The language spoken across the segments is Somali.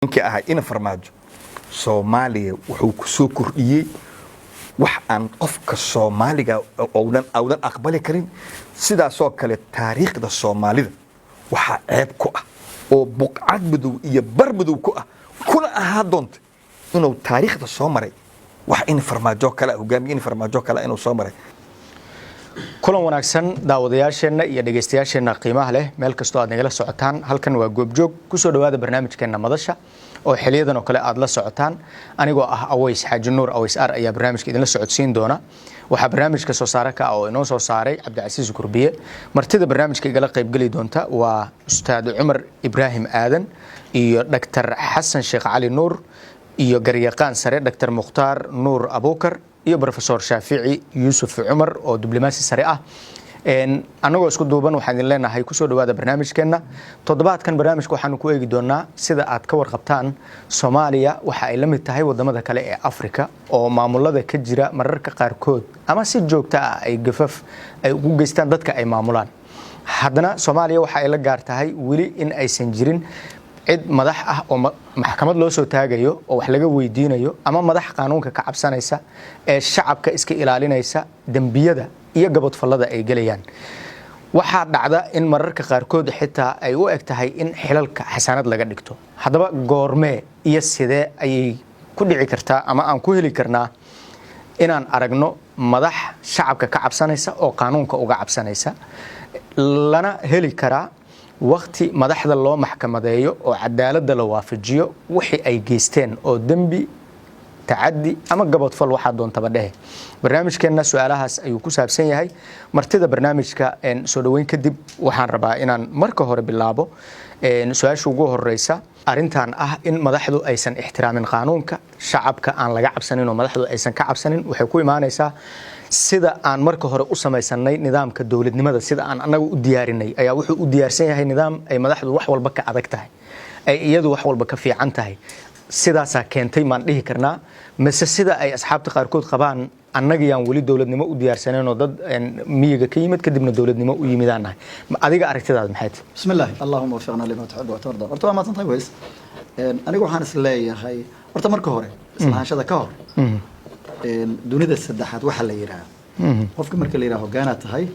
ninkii ahaa ina farmaajo Soomaaliya wuxuu ku soo kordhiyay wax aan qofka Soomaaliga awdan aqbali karin sidaasoo kale taariikhda Soomaalida waxa ceeb ku ah oo buqcad madow iyo bar madow ku ah kuna ahaa doonta inuu taariikhda soo maray wax in farmaajo kale hogaamiye in farmaajo kale inuu soo maray kulan wanaagsan daawadayaasheena iyo dhageystayaasheena qiimaha leh meel kastoo aad nagala socotaan halkan waa goobjoog ku soo dhawaada barnaamijkeena madasha oo xiliyadan oo kale aad la socotaan anigoo ah Aways Xaaji Nuur Aways Ar ayaa barnaamijka idin la socodsiin doona waxa barnaamijka soo saara ka oo inoo soo saaray Cabdicasiis Kurbiye martida barnaamijka igala qayb gali doonta waa Ustaad Umar Ibrahim Aadan iyo Dr. Xasan Sheekh Cali Nuur iyo garyaqaan sare Dr. Mukhtaar Nuur Abukar iyo Professor Shaafici Yusuf Umar oo diblomaasi sare ah anagoo isku duuban waxaan idin leenahay ku soo dhawaada barnaamijkeena toddobaadkan barnaamijka waxaan ku eegi doonaa sida aad ka warqabtaan Soomaaliya waxa ay la mid tahay wadamada kale ee Afrika oo maamulada ka jira mararka qaarkood ama si joogto ah ay gafaf ay ugu geystaan dadka ay maamulaan haddana Soomaaliya waxa ay la gaar tahay wili in aysan jirin cid madax ah oo maxkamad loo soo taagayo oo wax laga weydiinayo ama madax qaanuunka ka cabsanaysa ee shacabka iska ilaalinaysa dambiyada iyo gabadfalada ay galayaan waxa dhacda in mararka qaarkood xitaa ay u eg tahay in xilalka xasaanad laga dhigto hadaba goormee iyo sidee ayay ku dhici kartaa ama aan ku heli karnaa inaan aragno madax shacabka ka cabsanaysa oo qaanuunka uga cabsanaysa lana heli karaa waqti madaxda loo maxkamadeeyo oo cadaaladda la waafajiyo wixii ay geysteen oo dambi تعدي أما قبض فل واحد دون تبديه برنامج كنا سؤالها أيوة كوساب سنة هاي مرتدى برنامج كأن سودوين كدب وحن ربا إن مركه هرب اللعبة إن سؤال شو جوه الرئيسة أرنتان إن مدحدو أيسن احترام القانون كشعب كأن لجعب سنين ومدحدو أيسن كعب سنين وحكوي معنا يسا سيدا أن مركه هرب أسمى يسني نظام كدولة نمذا سيدا أنا وديارني أي وحو وديار سنة هاي نظام أي مدحدو وحول بك عبكتها أي يدو وحول بك في عنتها sidaas keentay maan dhihi karnaa mise sida ay asxaabta qaarkood qabaan annaga yaan wali dawladnimo u diyaarsaneen oo dad miyiga ka yimid kadibna dawladnimo u yimidaanahay adiga aragtidaad maxay tahay bismillaah allahumma wafiqna lima tuhibbu wa tarda horta ma tantay weys anigu waxaan is leeyahay horta marka hore islaanshada ka hor dunida saddexaad waxa la yiraahdo qofka marka la yiraahdo hogaana tahay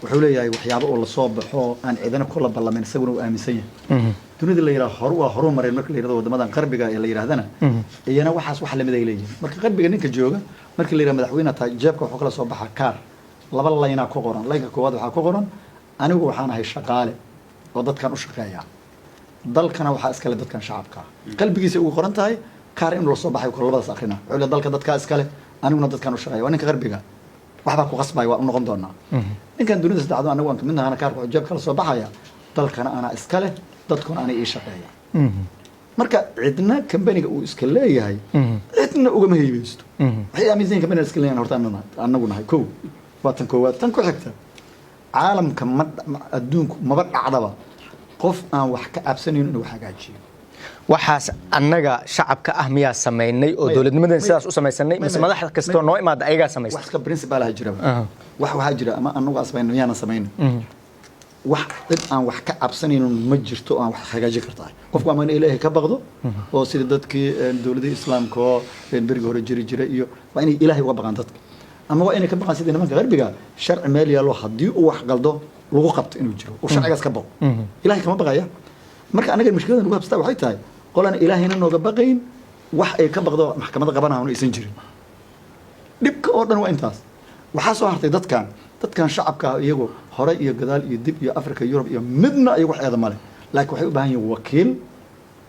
wuxuu leeyahay waxyaabo oo la soo baxo aan ciidana kula ballamin isaguna uu aaminsan yahay dunida la yiraahdo horu mareen marka la yiraahdo wadamadan qarbiga ee la yiraahdana iyana waxaas wax lamid ay leeyihiin marka qarbiga ninka jooga marka la yiraahdo madaxweynaha tahay jeebka wuxuu kala soo baxaa kaar laba layna ku qoran layga koowaad waxa ku qoran anigu waxaan ahay shaqaale oo dadkan u shaqeeya dalkana waxa iskale dadkan shacabka qalbigiisa ugu qoran tahay kaar in loo soo baxay ku labadaas akhrina wuxuu leeyahay dalka dadka iskale aniguna dadkan u shaqeeya waa ninka qarbiga waxba ku qasbay waa noqon doonaa ninkan dunida saddexaad anagu aan kamid nahay kaarka jeebka kala soo baxaya dalkana ana iskale dadkuna ana ii shaqeeya marka cidna company-ga uu iska leeyahay cidna uga mahaybaysto waxay aaminsan company iska leeyahay horta anagu nahay koow waatan koowaad tan ku xigta caalamka adduunku maba dhacdaba qof aan wax ka cabsanayn inuu hagaajiyo waxaas annaga shacabka ah miyaa sameynay oo dawladnimadan sidaas u sameeysanay mise madaxda kastoo noo imaad ayaga sameeysan wax ka principal ah jira waxa jira ama anagu asbayn miyaana sameeyno wax dad aan wax ka cabsanayn ma jirto aan wax hagaajin kartaa qofku ama ilaahay ka baqdo oo sida dadkii dawladda islaamka oo beriga hore jira iyo waa inay ilaahay uga baqaan dadka ama waa inay ka baqaan sida nimanka qarbiga sharci meel yaalo hadii uu wax qaldo lagu qabto inuu jiro oo sharcigaas ka baqo ilaahay kama baqaya marka anaga mushkiladan ugu habstaa waxay tahay qolan ilaahayna nooga baqayn wax ay ka baqdo maxkamadda qabanayaan aysan jirin dibka oo dhan waa intaas waxa soo hartay dadkan shacabka iyagu hore iyo gadaal iyo dib iyo Afrika Yurub iyo midna ay wax eeda male laakiin waxay u baahan yihiin wakiil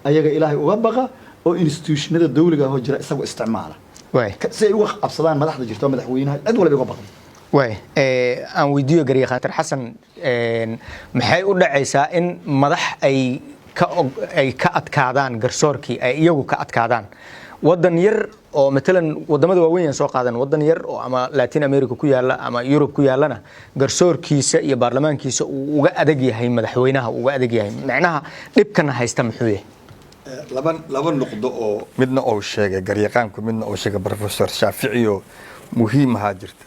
ayaga ilaahay uga baqa oo institutionada dawliga ah oo jira isagu isticmaala si ay uga qabsadaan madaxda jirto madaxweynaha cid walba uga baqan aan weydiiyo garyaqaan Xasan maxay u dhacaysaa in madax ay ka adkaadaan garsoorkii ay iyagu ka adkaadaan wadan yar oo matalan wadamada waaweyn soo qaadan wadan yar oo ama Latin America ku yaala ama Europe ku yaalana garsoorkiisa iyo baarlamaankiisa uu uga adag yahay madaxweynaha uga adag yahay macnaha dhibkan haysta muxuu yahay laba nuqdo oo midna oo sheegay garyaqaanku midna oo sheegay Professor Shaafici oo muhiim ah jirta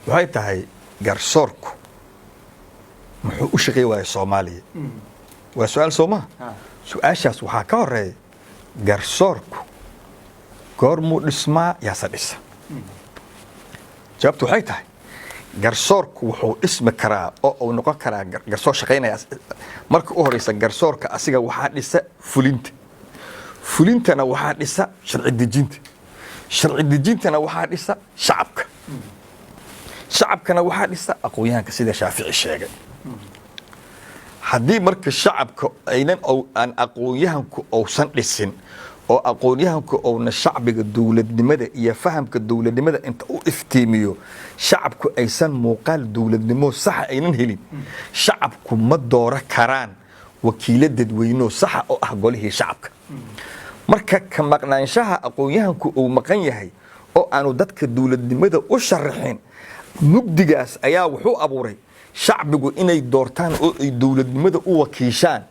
waxay tahay garsoorku muxuu u shaqeeyaa Soomaaliya waa su'aal Soomaa su'aashaas waxa ka horeeya garsoorku goormuu dhismaa yaase dhisa jawaabtu waxay tahay garsoorku wuxuu dhismi karaa oo uu noqon karaa garsoor shaqaynaya marka u horeysa garsoorka asiga waxaa dhisa fulintana waxaa dhisa sharci dejintana waxaa dhisa shacabkana waxaa dhisa aqoonyahanka sida Shaafici sheegay haddii marka shacabka aan aqoonyahanku uusan dhisin oo aqoonyahanku uuna shacbiga dowladnimada iyo fahamka dowladnimada inta u iftiimiyo shacabku aysan muuqaal dowladnimo sax aynan helin shacabku ma doora karaan wakiilo dadweyne sax oo ah golihii shacabka marka ka maqnaanshaha aqoonyahanku uu maqan yahay oo aanu dadka dowladnimada u sharaxin mugdigaas ayaa wuxuu abuuray shacbigu inay doortaan oo ay dowladnimada u wakiishaan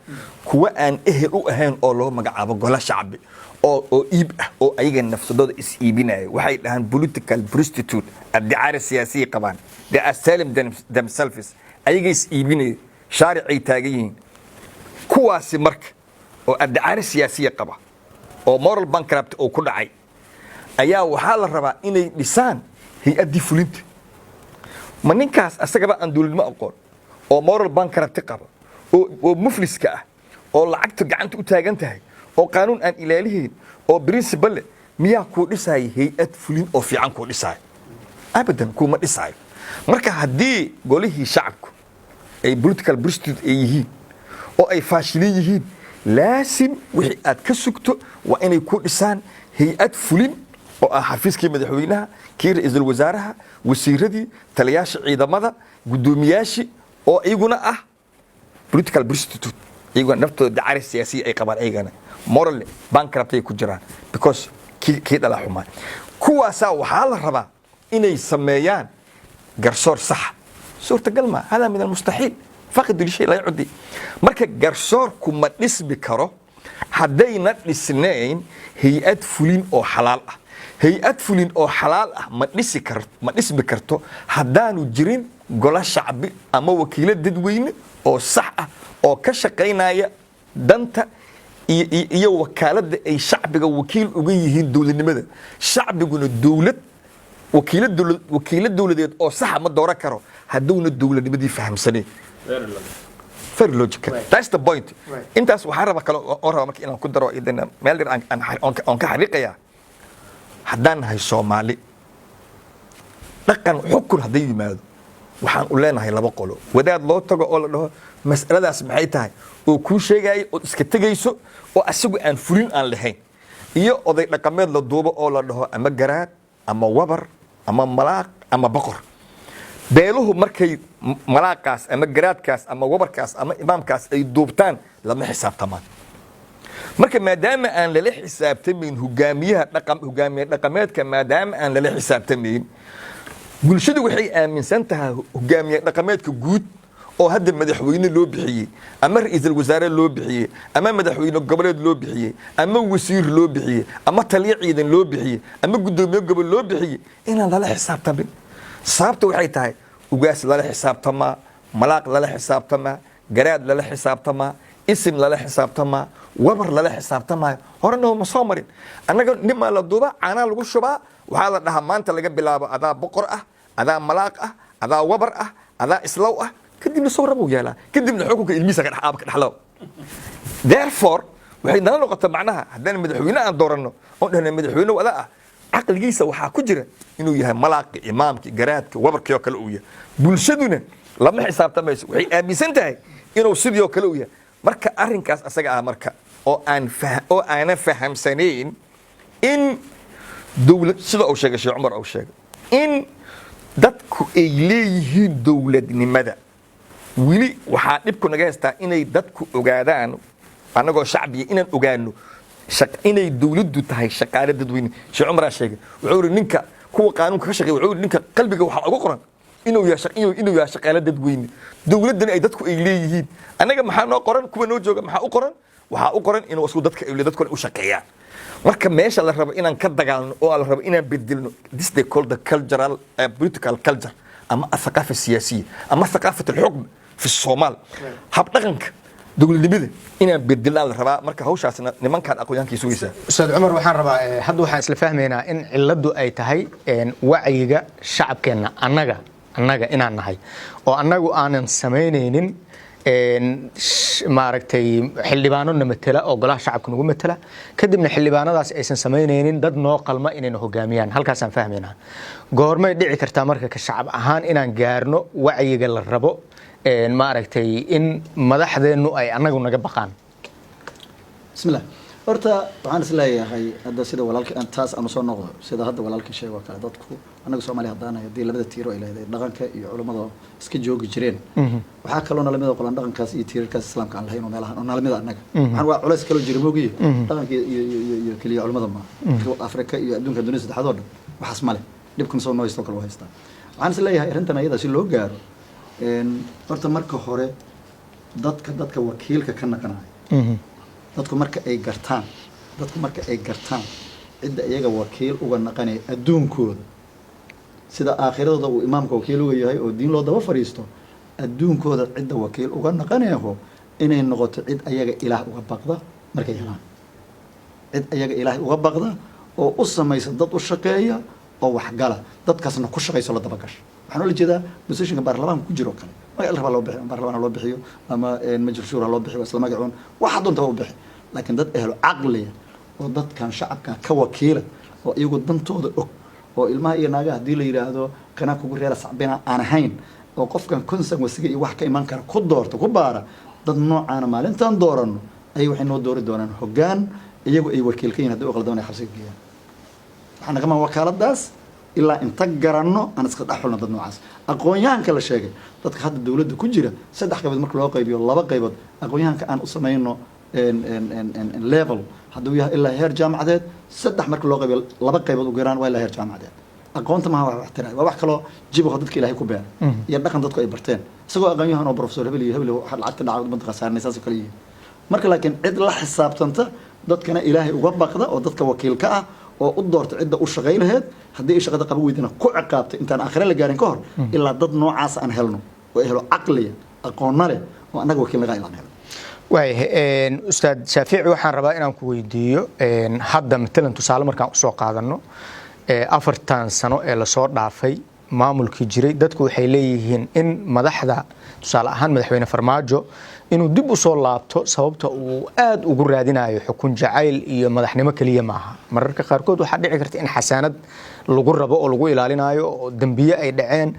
kuwa aan ehel u ahayn oo loo magacaabo golo shacbi oo iib ah oo ayaga nafsadooda is iibinaya waxay dhahaan political prostitute addicaara siyaasiyi qabaan they are selling themselves ayaga is iibinaya shaaricay taagan yihiin kuwaasi marka oo addicaara siyaasiya qaba oo moral bankrupt oo ku dhacay ayaa waxaa la rabaa inay dhisaan hay-addii fulinta ma ninkaas asagaba aan dowladnimo aqoon oo moral bankrupt qaba oo mufliska ah oo lacagta gacanta u taagan tahay oo qaanuun aan ilaalihiin oo principle miyaa kuu dhisaya hay-ad fulin oo fiican kuu dhisaayo abadan kuma dhisaayo marka haddii golihii shacabku ay political prostitute ay yihiin oo ay faashilin yihiin laasim wixii aad ka sugto waa inay ku dhisaan hay-ad fulin oo ah xafiiskii madaxweynaha kii ra'iisul wasaaraha wasiiradii taliyaasha ciidamada guddoomiyaashii oo iyaguna ah political prostitute iyaguna naftooda dacaari siyaasiya ay qabaan iyagana moral bankrupt ay ku jiraan because kii dhala xumaan kuwaasaa waxaa la rabaa inay sameeyaan garsoor saxa suurtagal ma hada min almustaxiil faqid lishay la yacudi marka garsoorku ma dhismi karo haddayna dhisnayn hay-ad fulin oo xalaal ah hay-ad fulin oo xalaal ah ma dhismi karto haddaanu jirin golo shacbi ama wakiilo dadweyne oo sax ah oo ka shaqaynaya danta iyo wakaaladda ay shacbiga wakiil uga yihiin dowladnimada shacbiguna dowlad wakiilo dowladeed oo saxa ma dooran karo hadduuna dowladnimadii fahamsanayn very logical that's the point intaas waxaa raba kale oo raba marka inaan ku daro idina meel yar aan ka xariiqayaa haddaan nahay Soomaali dhaqan xukun hadday yimaado waxaan u leenahay laba qolo wadaad loo tago oo la dhaho mas'aladaas maxay tahay oo kuu sheegay oo iska tagayso oo asagu aan fulin aan lahayn iyo oday dhaqameed la duubo oo la dhaho ama garaad ama wabar ama malaaq ama boqor beeluhu markay malaaqaas ama garaadkaas ama wabarkaas ama imaamkaas ay duubtaan lama xisaabtamaan marka maadaama aan lala xisaabtamayn hogaamiye dhaqameedka maadaama aan lala xisaabtamayn bulshadu waxay aaminsan tahay hogaamiye dhaqameedka guud oo hadda madaxweyne loo bixiyey ama ra'iisul wasaare loo bixiyey ama madaxweyne goboleed loo bixiyey ama wasiir loo bixiyey ama taliye ciidan loo bixiyey ama gudoomiye gobol loo bixiyey inaan lala xisaabtamin sababta waxay tahay ugaas lala xisaabtamaa malaaq lala xisaabtamaa garaad lala xisaabtamaa isim lala xisaabtamaa wabar lala xisaabtamaa horena ma soo marin annaga nimaa la duuba caanaa lagu shubaa waxaa la dhahaa maanta laga bilaabo adaa boqor ah adaa malaaq ah adaa wabar ah adaa islaw ah kadibna sawra buu yeelaa kadibna xukunka ilmihiisa ka dhaxlo therefore waxay nala noqota macnaha haddaan madaxweyne aan dooranno oon dhahna madaxweyne wada ah caqligiisa waxaa ku jira inuu yahay malaaqi imaamki garaadki wabarkii oo kale uu yahay bulshaduna lama xisaabtamayso waxay aaminsan tahay inuu sidii oo kale uu yahay marka arrinkaas asaga ah marka oo aanan fahamsanayn in dowlad sida uu sheegay Sheekh Umar uu sheegay in dadku ay leeyihiin dowladnimada wili waxaa dhibku naga haystaa inay dadku ogaadaan anagoo shacbiga inaan ogaano inay dowladdu tahay shaqaale dadweyne Sheekh Umar sheegay wuxuu yiri ninka kuwa qaanuunka ka shaqeeya wuxuu yiri ninka qalbiga waxa ugu qoran inuu yahay shaqaale dadweyne dowladdan ay dadku ay leeyihiin anaga maxaa noo qoran kuwa noo jooga maxaa u qoran waxaa u qoran inuu isku dadka u shaqeeyaan marka meesha la rabo inaan ka dagaalno oo la rabo inaan beddelno this they call the cultural political culture ama athaqafa siyasiya ama thaqafat alhukm fi Soomaal hab dhaqanka dowladnimada inaan bedelaan la rabaa marka hawshaasna nimankan aqoonyahankii sugaysaa ustaad cumar waxaan rabaa hadda waxaan isla fahmaynaa in ciladu ay tahay wacyiga shacabkeenna annaga inaan nahay oo annagu aanan samaynaynin maaragtay xildhibaanona matala oo golaha shacabka nagu matala kadibna xildhibaanadaas aysan samaynaynin dad noo qalma inayna hogaamiyaan halkaasaan fahmaynaa goormay dhici kartaa marka ka shacab ahaan inaan gaarno wacyiga la rabo maaragtay in madaxdeennu ay annagu naga baqaan bismillah horta waxaan is leeyahay hadda sida walaalka taas aanu soo noqdo sida hadda walaalka sheego kale dadku annaga Soomaaliya haddaan hadii labada tiiro ay leedahay dhaqanka iyo culimada iska joogi jireen waxaa kaloo nalamida qolan dhaqankaas iyo tiirarkaas islaamka aan lahayn oo meelaha oo nalamida annaga waxaan waa culays kale jira moogiye dhaqanka iyo kaliya culimada ma Afrika iyo adduunka dunida saddexaad oo dhan waxaas male dhibkan soo nooysto kale waa haystaa waxaan is leeyahay arrintan ayada si loo gaaro horta marka hore dadka wakiilka ka naqanayo dadku marka ay gartaan cidda iyaga wakiil uga naqanay adduunkooda sida aakhirada uu imaamka wakiil uga yahay oo diin loo daba fariisto adduunkooda cidda wakiil uga naqanayo inay noqoto cid ayaga ilaah uga baqda markay helaan cid ayaga ilaah uga baqda oo u samaysa dad u shaqeeya oo wax gala dadkaasna ku shaqeyso la daba gasho waxaan la jeedaa positionka baarlamaanka ku jiro kale magac laba loo bixiyo baarlamaan loo bixiyo ama majlis shura loo bixiyo isla magacoon waxa doonta u bixi laakiin dad ehlo caqli oo dadkan shacabka ka wakiila oo iyagu dantooda og oo ilmaha iyo naagaha hadii la yiraahdo kana kugu reera sacbina aan ahayn oo qofkan konsan wasiga iyo wax ka iman kara ku doorto ku baara dad noocan maalintan doorano ay waxay noo doori doonaan hoggaan iyagu ay wakiil ka yihiin hadii uu qaldan ay xabsiga geeyaan waxaan kama wakaaladaas ilaa inta garanno aan iska dhaxulno dad noocaas aqoonyahanka la sheegay dadka hadda dawladda ku jira saddex qaybood marka loo qaybiyo laba qaybood aqoonyahanka aan u sameeyno level hadduu yahay ilaa heer jaamacadeed saddex marka loo qaybiyo laba qaybood u garaan waa ilaa heer jaamacadeed aqoonta ma wax tiraay waa wax kale jibo dadka ilaahay ku beeray iyo dhaqan dadku ay barteen isagoo aqoonyahan oo professor hebel waxa lacagta dhacay dadka saarnaysaas kale yihiin marka laakiin cid la xisaabtanta dadkana ilaahay uga baqda oo dadka wakiilka ah oo u doorto cidda u shaqeynaheed haddii ay shaqada qaba weydina ku ciqaabtay intaan aakhire la gaarin ka hor ilaa dad noocaas aan helno oo helo caqliya aqoonna leh oo annaga wakiilnaga ilaan helno waayahay ustaad shaafici waxaan rabaa inaan ku weydiiyo hadda matalan tusaale markaan usoo qaadano 4 sano ee lasoo dhaafay maamulkii jiray dadku waxay leeyihiin in madaxda tusaale ahaan madaxweyne Farmaajo inuu dib u soo laabto sababta uu aad ugu raadinayo xukun jacayl iyo madaxnimo kaliya maaha mararka qaarkood waxa dhici karta in xasaanad lagu rabo oo lagu ilaalinayo oo dambiye ay dhaceen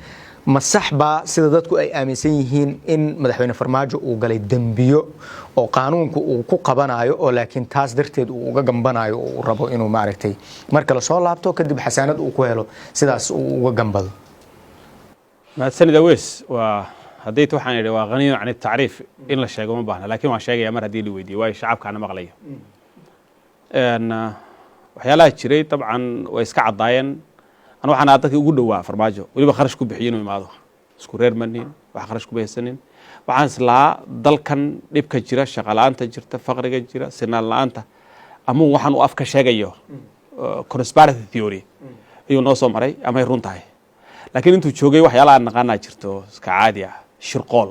ma sax baa sida dadku ay aaminsan yihiin in madaxweyne Farmaajo uu galay dambiyo oo qaanuunku uu ku qabanayo oo laakiin taas darteed uu uga gambanayo oo uu rabo inuu maaragtay marka la soo laabto kadib xasaanad uu ku helo sidaas uu uga gambado ما سند ويس وهديت waxaan idhi waa qaniino aan taariif in la sheego ma baahna laakiin waan sheegaya mar hadii la weydiiyo way shacabkana maqlayo waxyaalaha jiray tabcan way iska cadaayeen أنا waxaan dadkii ugu dhawaa Farmaajo waliba kharash ku bixiyeen inuu imaado isku reer manin wax kharash ku bixiyeen waxaan islaa dalkan dhibka jira shaqalaanta jirta faqriga jira sinaan laanta ama waxaan u afka sheegayo conspiracy theory iyo noo soo maray ama ay runtahay laakiin intuu joogay waxyaalaha aan naqaanaa jirto iska caadi ah shirqool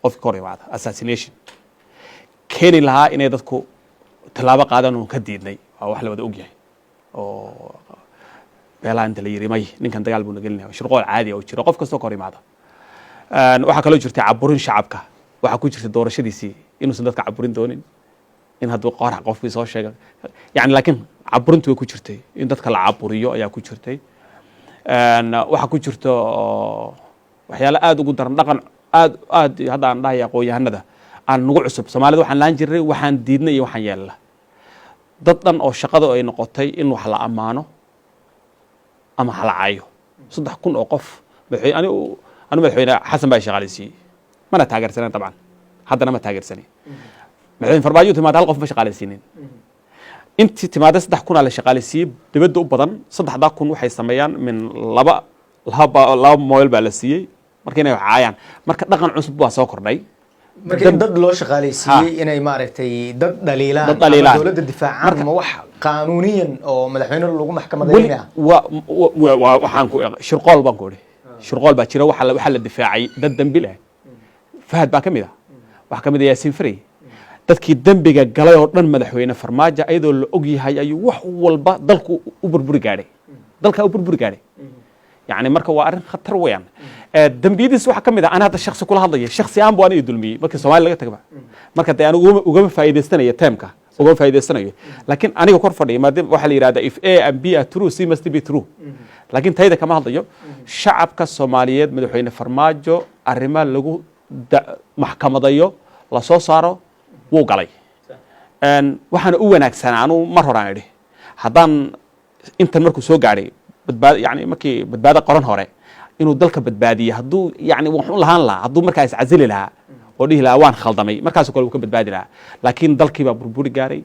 qof ka hor yimaada assassination keeni lahaa inay dadku talaabo qaadan oo ka diidnay waa wax la wada ogyahay oo beelaan inta la yiri may ninkan dagaal buu nagalinayo shirqool caadi ah oo jira qof kasta ka hor yimaada waxa kale oo jirta caburin shacabka waxa ku jirta doorashadiisii inuusan dadka caburin doonin in hadduu qorax qofkii soo sheega yani laakiin caburintu way ku jirtay in dadka la caburiyo ayaa ku jirtay waxa ku jirto waxyaalo aad ugu daran dhaqan aad hadda aan dhahay aqoonyahanada aan nagu cusub Soomaalida waxaan laan jiray waxaan diidnay iyo waxaan yeelna dad dhan oo shaqada ay noqotay in wax la amaano ama halaayo 3,000 oo qof madaxweyne xasan baa shaqaaleysiiyay mana taageersanaa taban haddana ma taageersanay madaxweyne Farmaajo timaad hal qof ma shaqaaleysiinin intii timaada 3,000 la shaqaaleysiiyay dibadda u badan 3,000 waxay sameeyaan min laba mooyl baa la siiyay markii inay caayaan marka dhaqan cusub waa soo kordhay markii dad loo shaqaaleysiiyay inay maaragtay dad dhaliilaan dawladda difaacaan ma wax qaanuuniyan oo madaxweyne lagu maxkamadeeyaa waxaan ku shirqool baan ku shirqool baa jira waxa la difaacay dad dambi leh fahad baa kamid ah wax kamid ah Yaasiin Fari dadkii dembiga galay oo dhan madaxweyne farmaajo ayadoo la og yahay ayuu wax walba dalku u burburi gaadhay dalka u burburi gaadhay يعني marka waa arrin khatar weeyaan dambiyadiis waxa kamid ah ana hadda shakhsi kula hadlaya shakhsi aan buu aniga dulmiyay markii Soomaaliya laga tagaba marka taa anigu uga faa'iideystanayo teemka uga faa'iideystanayo laakiin aniga kor fadhiyo maadaama waxa la yiraahdaa if A and B are true C must be true laakiin tayda kama hadlayo shacabka Soomaaliyeed madaxweyne farmaajo arrimaha lagu maxkamadayo la soo saaro wuu galay waxaan u wanaagsan aanu mar horaan idhi haddaan intan markuu soo gaaray badbaad yani markii badbaada qoran hore inuu dalka badbaadiyo hadduu yani wuxuu lahaan lahaa hadduu markaa iscasili lahaa oo dhihi lahaa waan khaldamay markaas kale uu ka badbaadi lahaa laakiin dalkii baa burburi gaaray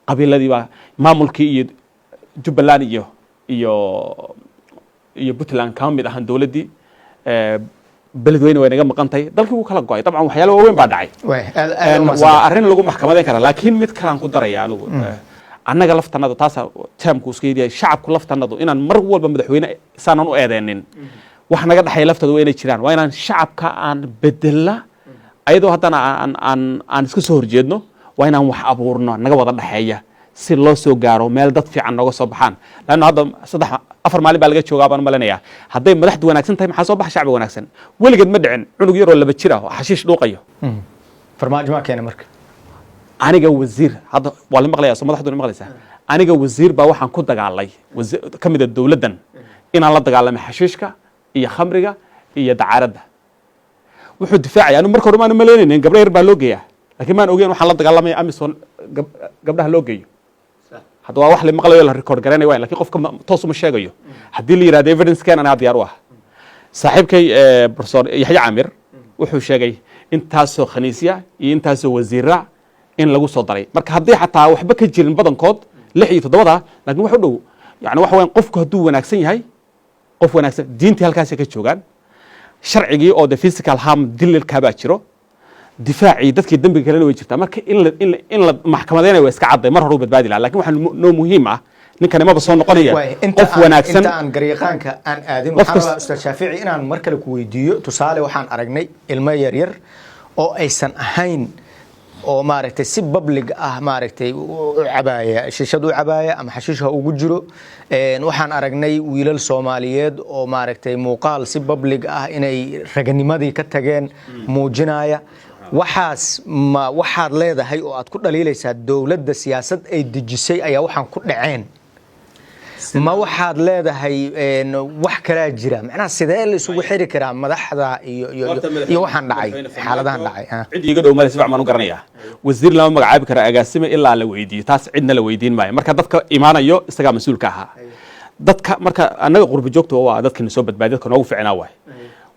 qabiiladii baa maamulkii iyo Jubbaland iyo Puntland ka mid ahaan dawladdii beledweyne way naga maqantay dalkii wuu kala go'ay dabcan waxyaalo waaweyn baa dhacay waa arrin lagu maxkamadeyn kara laakiin mid kale aan ku daraya anigu annaga laftanadu taas taamku isku yeediyay shacabku laftanadu inaan mar walba madaxweyne saanan u eedeenin wax naga dhaxay laftadu waa inay jiraan waa inaan shacabka aan bedela ayadoo haddana aan iska soo horjeedno waa inaan wax abuurno naga wada dhaxeeya si loo soo gaaro meel dad fiican nooga soo baxaan laana hadda 3-4 maalin baa laga joogaa baan maleenayaa hadday madaxdu wanaagsan tahay maxaa soo baxa shacbi wanaagsan weligeed ma dhicin cunug yar oo 2 jir ah oo xashiish dhuuqayo farmaajo ma keenay marka aniga wasiir hadda waa la maqlayaa soo madaxdu maqlaysaa aniga wasiir baa waxaan ku dagaalay kamid ah dawladdan inaan la dagaalamay xashiishka iyo khamriga iyo dacaaradda wuxuu difaacay anu marka hore ma maleynaynin gabdho yar baa loo geeyaa laakiin maan ogeyn waxaan la dagaalamay Amazon gabdhaha loo geeyo hadda waa wax la maqlayo la record garanay waa laakiin qofka toos uma sheegayo haddii la yiraahdo evidence kan ana diyaar u ah saaxiibkay professor Yaxya Amir wuxuu sheegay intaasoo khaniisiya iyo intaasoo wasiira in lagu soo daray marka haddii xataa waxba ka jirin badankood 6 iyo 7 laakiin wax u dhow yani wax weyn qofku hadduu wanaagsan yahay qof wanaagsan diintii halkaas ka joogaan sharcigii oo the physical harm dililka baa jiro difaacii dadkii dambiga kale way jirtaa marka in la maxkamadeynayo iska caday mar hore u badbaadi lahaa laakiin waxa noo muhiim ah ninkan ma soo noqonaya qof wanaagsan inta aan gariiqaanka aan aadin waxaan ustaad Shaafici inaan mar kale ku weydiiyo tusaale waxaan aragnay ilmo yar yar oo aysan ahayn oo maaragtay si public ah maaragtay u cabaaya shishad u cabaaya ama xashiisha ugu jiro waxaan aragnay wiilal Soomaaliyeed oo maaragtay muuqaal si public ah inay raganimadii ka tageen muujinaya waxaas ma waxaad leedahay oo aad ku dhaliilaysaa dawladda siyaasad ay dejisay ayaa waxaan ku dhaceen ma waxaad leedahay wax kala jira macnaha sidee la isugu xiri karaa madaxda iyo waxaan dhacay xaaladahan dhacay cid iga dhow meel sibcan u garanaya wasiir lama magacaabi kara agaasime ilaa la weydiiyo taas cidna la weydiin maayo marka dadka imaanayo isaga mas'uulka aha dadka marka anaga qurbi joogto waa dadkina soo badbaadiyo dadka noogu fiicnaa waay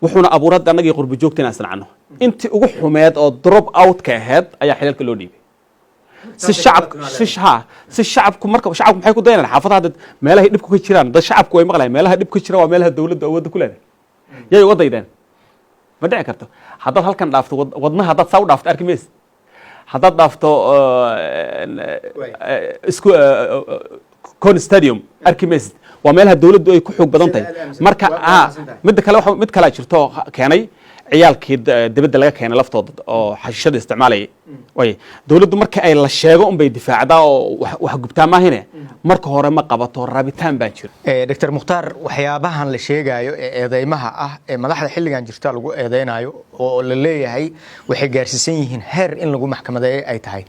wuxuuna abuurad anaga qurbi joogto inaan sanacno intii ugu xumeed oo drop out ka ahayd ayaa xilaalka loo dhiibay si shacabku marka shacabku maxay ku daynayaan xaafadaha meelaha dhibku ka jiraan dad shacabku way maqlayaan meelaha dhibku ka jira waa meelaha dawladda awood ku leedahay yay uga daydeen ma dhici karto haddaad halkan dhaafto wadnaha haddaad saa u dhaafto arki maysid haddaad dhaafto isku con stadium arki maysid waa meelaha dawladdu ay ku xoog badan tahay marka mid kale jirto keenay ciyaalkii dibadda laga keenay laftooda oo xashiishada isticmaalayay way dawladdu marka ay la sheego un bay difaacdaa oo wax gubtaa maahine marka hore ma qabato rabitaan baa jiro Dr. Mukhtaar waxyaabahan la sheegayo ee eedeymaha ah ee madaxda xilligan jirta lagu eedeynayo oo la leeyahay waxay gaarsiisan yihiin heer in lagu maxkamadeeyo ay tahay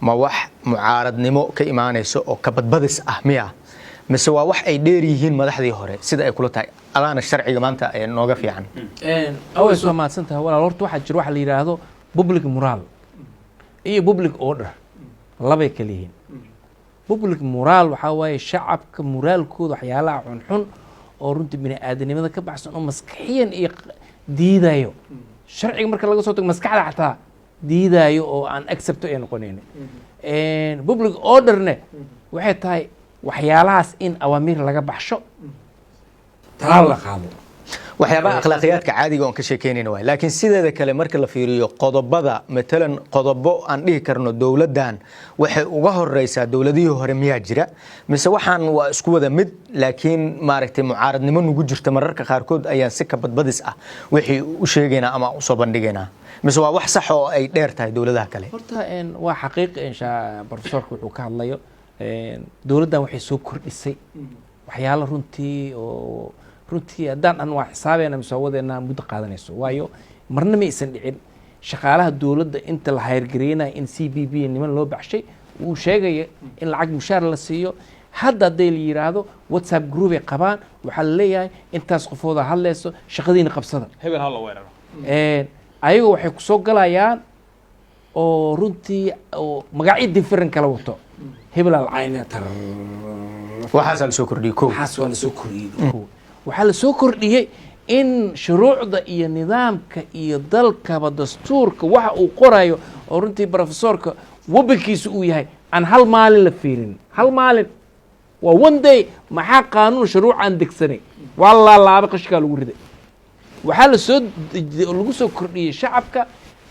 ma wax mucaaradnimo ka imaanayso oo ka badbadis ah miya mise waa wax ay dheer yihiin madaxdii hore sida ay kula tahay alaana sharciga maanta ee nooga fiican aways waa maadsantahay walaal horta waxaa jira waxa la yiraahdo public moral iyo public order labay kala yihiin public moral waxa waaye shacabka moraalkooda waxyaalaha xunxun oo runtii bini'aadanimada ka baxsan oo maskaxiyan iyo diidayo sharciga marka laga soo tago maskaxda xataa diidayo oo aan accept ay noqonayn public orderne waxay tahay waxyaalahaas in awaamiir laga baxsho talaal la qaado waxyaabaha akhlaaqiyaadka caadiga oo ka sheekeynayna waay laakiin sideeda kale marka la fiiriyo qodobada matalan qodobo aan dhihi karno dawladdan waxay uga horeysaa dawladihii hore miyaa jira mise waxaan waa isku wada mid laakiin maaragtay mucaaradnimo nugu jirta mararka qaarkood ayaan si ka badbadis ah wixii u sheegaynaa ama u soo bandhigaynaa mise waa wax sax oo ay dheer tahay dowladaha kale horta waa xaqiiq profesorka wuxuu ka hadlayo dowladdan waxay soo kordhisay waxyaalo runtii haddaan an waa xisaabeena mise wadeena muddo qaadanayso waayo marna ma aysan dhicin shaqaalaha dowladda inta la hayrgareynaya in CBB niman loo baxshay uu sheegaya in lacag mushaar la siiyo hadda hadday la yidhaahdo WhatsApp group ay qabaan waxaa la leeyahay intaas qofooda hadlayso shaqadiina qabsada hebel ha la weeraro ayaga waxay ku soo galayaan oo runtii magacyo different kala wato hebel alcayna waxaas la soo kordhiyay kow waxaas waa la soo kordhiyay waxaa la soo kordhiyey in shuruucda iyo nidaamka iyo dalkaba dastuurka waxa uu qorayo oo runtii profesorka wabankiisa uu yahay aan hal maalin la fiirin hal maalin waa one day maxaa qaanuun shuruuc aan degsanay waa laalaaba qashkaa lagu riday waxaa lagu soo kordhiyey shacabka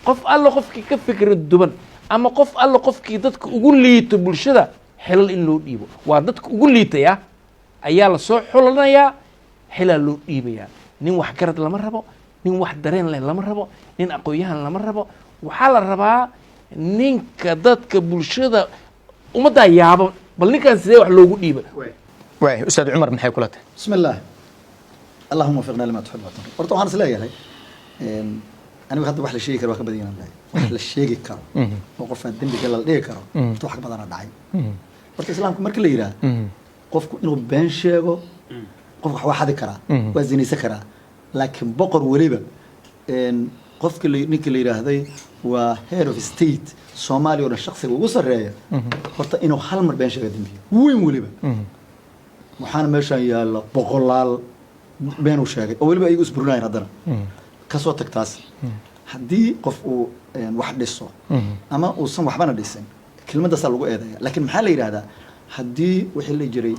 qof alla qofkii ka fikra duban ama qof alla qofkii dadka ugu liito bulshada xilal in loo dhiibo waa dadka ugu liitaya ayaa la soo xulanayaa xilaa loo dhiibayaa nin wax garad lama rabo nin wax dareen leh lama rabo nin aqoon-yahan lama rabo waxaa la rabaa ninka dadka bulshada ummaddaa yaabo bal ninkaan sidee wax loogu dhiiba waay ustaad cumar maxay kula tahay بسم الله اللهم وفقنا لما تحب وترضى horta waxaan is leeyahay anigu hadda wax la sheegi karo waa ka badan yahay wax la sheegi karo oo qof aan dambiga la dhigi karo horta wax badan dhacay horta islaamku marka la yiraahdo qofku inuu been sheego qofku wax xadi karaa waa zinaysan karaa laakiin boqor waliba qofka ninka la yiraahday waa head of state Soomaaliya oo shakhsiga ugu sareeya horta inuu hal mar been sheego dambiga weyn waliba waxaan meeshan yaala boqolaal been uu sheegay oo waliba ay isburinayaan haddana ka soo tagtaas haddii qof uu wax dhiso ama uusan waxbana dhisin kelmaddaas lagu eedeeyaa laakiin maxaa la yiraahdaa haddii wixii la jiray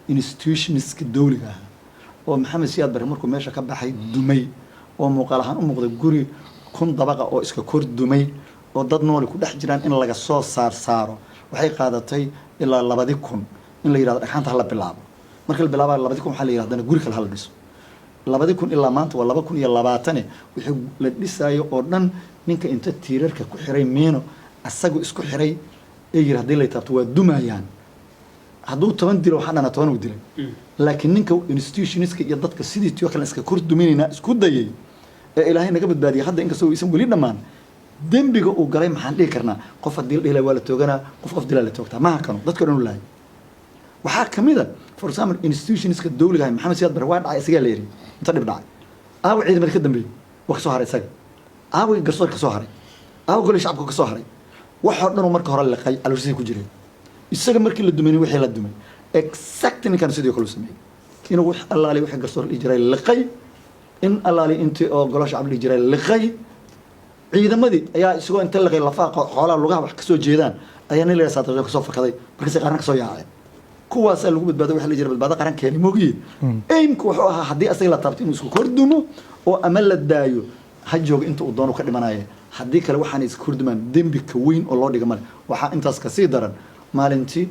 institutionska dawliga ah oo maxamed siyaad bare markuu meesha ka baxay dumay oo muuqaal ahaan u muuqda guri 1000 dabaqa oo iska kor dumay oo dad nool ku dhex jiraan in laga soo saaro waxay qaadatay ilaa 2000 in la yiraahdo dhagxanta la bilaabo marka la bilaabo 2000 waxa la yiraahdaa guri kale hal dhiso 2000 ilaa maanta waa 2020 wixii la dhisayo oo dhan ninka inta tiirarka ku xiray meeno asagu isku xiray ee yiraahdii la taabto waa dumayaan hadduu 10 dilo waxaan ana 10 u dilay laakiin ninka institutionska iyo dadka sidii tiyo kale iska kor duminayna isku dayay ee ilaahay naga badbaadiyay hadda inkastoo isan wali dhamaan dambiga uu galay maxaan dhigi karnaa qof hadii dhilay waa la tooganaa qof dilaa la toogtaa ma hakano dadka dhan u lahay waxaa kamid ah for example institutionska dawliga ah maxamed siyaad bare waa dhacay isaga la yiri inta dhib dhacay aaw ciidamada ka dambeeyay wax soo haray isaga aaw garsoor ka soo haray aaw gole shacabka ka soo haray waxa dhan marka hore la qay alwasi ku jiray isaga markii la duminay wixii la dumay exactly kan sidoo kale sameeyay inuu wax allaali wax garsoor la jiray la qay in allaali intii oo gole shacab la jiray la qay ciidamadii ayaa isagoo inta la qay lafaa xoolaha lugaha wax ka soo jeedaan ayaa nin la saato ka soo fakaday markaas qaran ka soo yaacay kuwaas lagu badbaado waxa la jira badbaado qarankeena moogiye aimku wuxuu ahaa hadii asaga la taabto inuu isku kordumo oo ama la daayo ha joogo inta uu doono ka dhimanayo hadii kale waxaan isku kordumaan dambi ka weyn oo loo dhiga male waxa intaas ka sii daran maalintii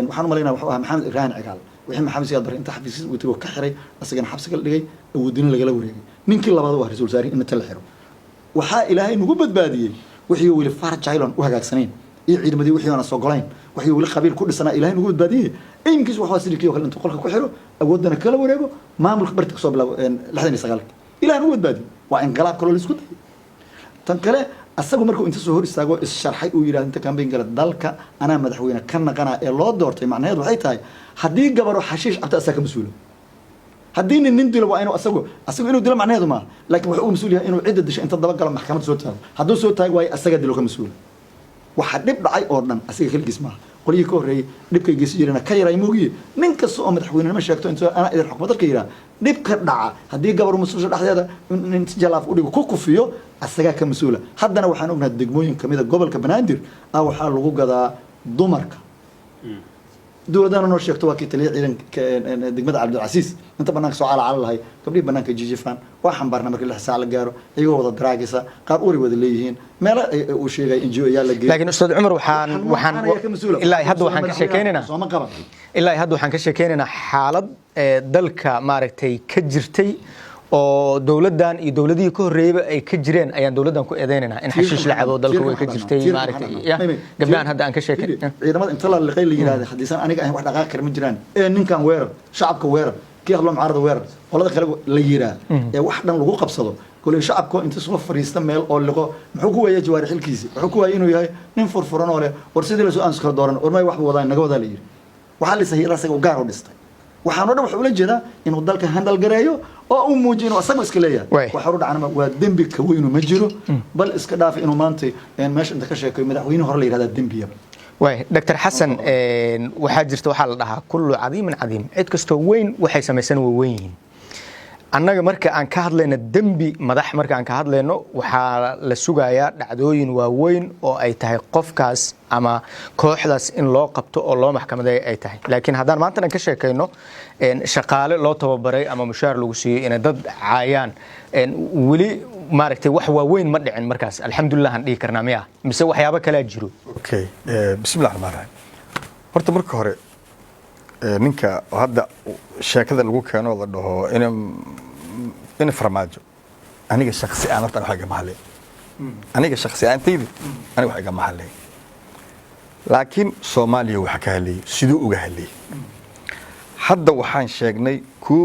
waxaan maleynaa wuxuu ahaa maxamed ibrahim cigaal wixii maxamed siyaad bare inta xafiis uu tago ka xiray asagana xabsiga la dhigay awoodina lagala wareegay ninkii labaad waa rasuul saari inta la xiro waxa ilaahay nagu badbaadiyay wixii wali farjaylan u hagaagsaneen iyo ciidamadii wixii aan soo golayn wixii wali qabiil ku dhisana ilaahay nagu badbaadiyay aymkiis waxa sidii kale intuu qolka ku xiro awoodana kala wareego maamulka barta soo bilaabo 69 ilaahay nagu badbaadiyay waa inqalaab kale la isku day tan kale asagu markuu inta soo hor istaago is sharxay uu yiraahdo inta campaign gala dalka ana madaxweyne ka naqana ee loo doortay macnaheedu waxay tahay hadii gabaro xashiish abta asaka mas'uul hadii nin dilo waa inuu asagu inuu dilo macnaheedu ma laakiin wuxuu mas'uul yahay inuu cid disho inta daba galo maxkamad soo taago haduu soo taago way asaga dilo ka mas'uul waxa dhib dhacay oo dhan asaga kaligiis ma qoliyii ka horeeyay dhibka geesi jirana ka yaray moogiye nin kasta oo madaxweynenimo sheegto inta ana idin xukuumad dalka yiraahdo dhibka dhaca hadii gabar mas'uul dhaxdeeda in jalaaf u dhigo ku kufiyo asaga ka mas'uula haddana waxaan ognahay degmooyin kamida gobolka Banaadir waxa lagu gadaa dumarka dowladana noo sheegto waa kii taliye ciidanka degmada Cabdulcasiis inta banaanka soo cala lahay gabdhii banaanka jijifaan waa xambaarna markii la xisaab la gaaro iyagoo wada daraagisa qaar uri wada leeyihiin meel uu sheegay in jiyo yaa la geeyay laakiin ustaad Umar waxaan ilaa hadda waxaan ka sheekeynaynaa soo ma qaban ilaa hadda waxaan ka sheekeynaynaa xaalad dalka maaragtay ka jirtay oo dowladdan iyo dowladihii ka horreeyayba ay ka jireen ayaan dowladdan ku eedeynaynaa in xashiish la cabo dalka way ka jirtay maaragtay gabdhahan hadda aan ka sheekay ciidamada inta la liqay la yiraahdo hadiisan aniga ahayn wax dhaqaaq kar ma jiraan ninkan weerar shacabka weerar kii qabla mucaarada weerar qolada kale la yiraahdo wax dhan lagu qabsado كل شعب كو انت سوف فريستا ميل او لقو محو كو يا جوارح الكيسي محو كو انو يahay nin furfuran oo leh warsidii la soo aan iskar dooran ormay wax wadaan naga wada leeyir waxa la sahiir asaga gaar u dhistay waxaan oo dhan wax ula jeedaa inuu dalka handal gareeyo oo uu muujiyo asaga iska leeyahay waxa uu dhacna waa dambi ka weyn ma jiro bal iska dhaaf inuu maanta meesha inta ka sheekay madaxweynaha hore la yiraahdo dambiya way dr xasan waxa jirta waxa la dhahaa kullu cadiimin cadiim cid kasto weyn waxay sameeysan weyn annaga marka aan ka hadlayno dambi madax marka aan ka hadlayno waxaa la sugayaa dhacdooyin waaweyn oo ay tahay qofkaas ama kooxdaas in loo qabto oo loo maxkamadeeyo ay tahay laakiin haddaan maanta aan ka sheekayno shaqaale loo tababaray ama mushaar lagu siiyey inay dad caayaan weli maaragtay wax waaweyn ma dhicin markaas alxamdulilah aan dhihi karnaa miya mise waxyaabo kalaa jiro okay bismillahi rahmaani rahiim horta marka hore ninka hadda sheekada lagu keeno la dhaho in farmaajo aniga shakhsi aan horta waxa gamaale aniga shakhsi aan taydi aniga waxa gamaale laakiin Soomaaliya waxa ka helay sidoo uga helay hadda waxaan sheegnay ku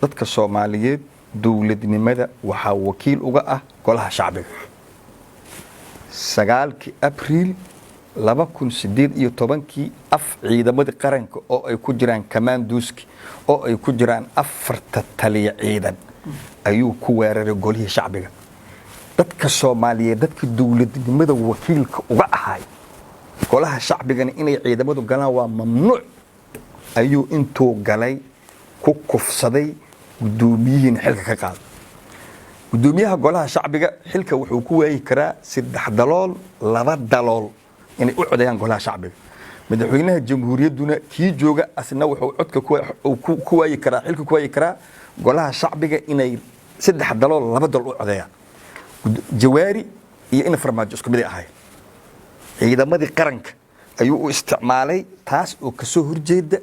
dadka Soomaaliyeed dawladnimada waxa wakiil uga ah golaha shacbiga 9 Abriil 2018 af ciidamada qaranka oo ay ku jiraan commandoski oo ay ku jiraan afarta taliye ciidan ayuu ku weeraray golihii shacbiga dadka Soomaaliyeed dadka dawladnimada wakiilka uga ahay golaha shacbigana inay ciidamadu galaan waa mamnuuc ayuu intuu galay ku kufsaday gudoomiyihiin xilka ka qaaday gudoomiyaha golaha shacbiga xilka wuxuu ku waayi karaa 3 dalool 2 dalool inay u codayaan golaha shacbiga madaxweynaha jamhuuriyadduna kii jooga asna wuxuu codka ku waayi karaa xilka ku waayi karaa golaha shacbiga inay 3 dalool 2 dal u codayaan jawaari iyo in farmaajo isku mid ahay ciidamadii qaranka ayuu u isticmaalay taas oo ka soo horjeeda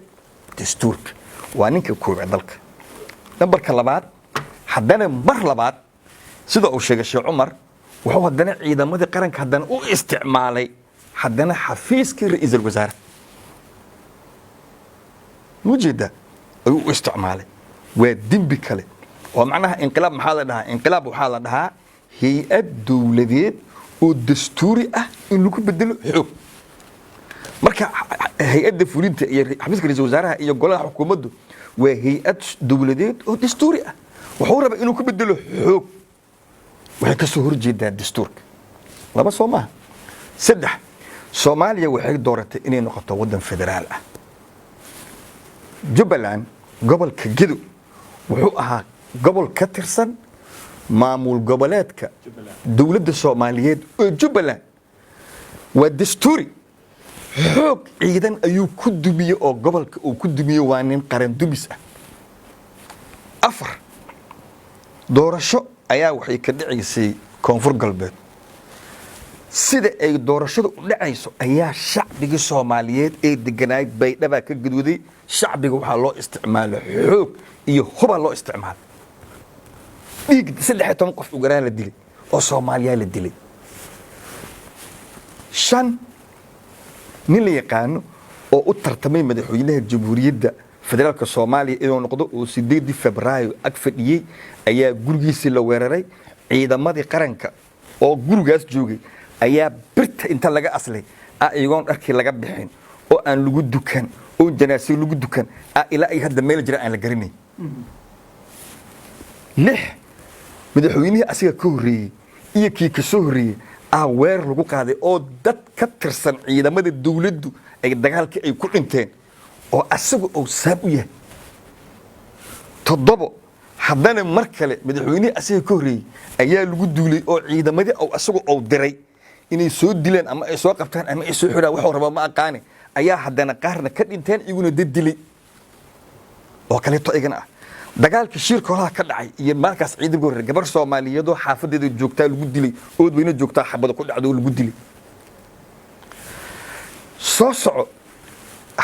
dastuurka waa ninka koowaad dalka nambarka labaad haddana mar labaad sida uu sheegay Sheekh Umar wuxuu haddana ciidamadii qaranka haddana u isticmaalay haddana xafiiskii ra'iisul wasaare wajida ayuu u isticmaalay waa dembi kale oo macnaha inqilaab maxaa la dhahaa inqilaab waxaa la dhahaa hay'ad dawladeed oo dastuuri ah in lagu bedelo xoog marka hay'adda fulinta iyo xafiiska ra'iisul wasaaraha iyo golaha xukuumaddu waa hay'ad dawladeed oo dastuuri ah wuxuu rabaa inuu ku bedelo xoog waxay ka soo horjeedaa dastuurka laba soo maaha saddex Soomaaliya waxay dooratay inay noqoto wadan federaal ah Jubbaland gobolka Gedo wuxuu ahaa gobol ka tirsan maamul goboleedka dawladda Soomaaliyeed oo Jubbaland waa dastuuri xoog ciidan ayuu ku dumiyay oo gobolka uu ku dumiyay waa nin qaran dumis ah afar doorasho ayaa waxay ka dhicisay koonfur galbeed sida ay doorashadu u dhacayso ayaa shacbiga Soomaaliyeed ee deganaay baydhaba ka gaduuday shacbiga waxa loo isticmaalay xoog iyo huba loo isticmaalay dhiig 13 qof u garaa la dilay oo Soomaaliya la dilay shan nin la yaqaan oo u tartamay madaxweynaha jamhuuriyadda federaalka Soomaaliya inuu noqdo oo 8 Febraayo ag fadhiyay ayaa gurigiisa la weeraray ciidamadii qaranka oo gurigaas joogay ayaa birta inta laga aslay ayagoon dharkii laga bixin oo aan lagu dukan oo janaasay lagu dukan ilaa ay hadda meel jira aan la garanayn lix madaxweynihii asiga ka horreeyay iyo kii ka soo horreeyay weer lagu qaaday oo dad ka tirsan ciidamada dawladdu ay dagaalkii ay ku dhinteen oo asagu uu saab u yahay toddobo haddana mar kale madaxweynihii asiga ka horreeyay ayaa lagu duulay oo ciidamadii uu asagu uu diray inay soo dileen ama ay soo qabtaan ama ay soo xiraan wuxuu rabaa ma aqaane ayaa haddana qaarna ka dhinteen iguna dad dilay oo kaleeto igana ah dagaalkii shirka holaha ka dhacay iyo markaas ciidanka hore gabar Soomaaliyeed oo xaafadeeda joogtaa lagu dilay oo weyna joogtaa xabada ku dhacdo lagu dilay soo soco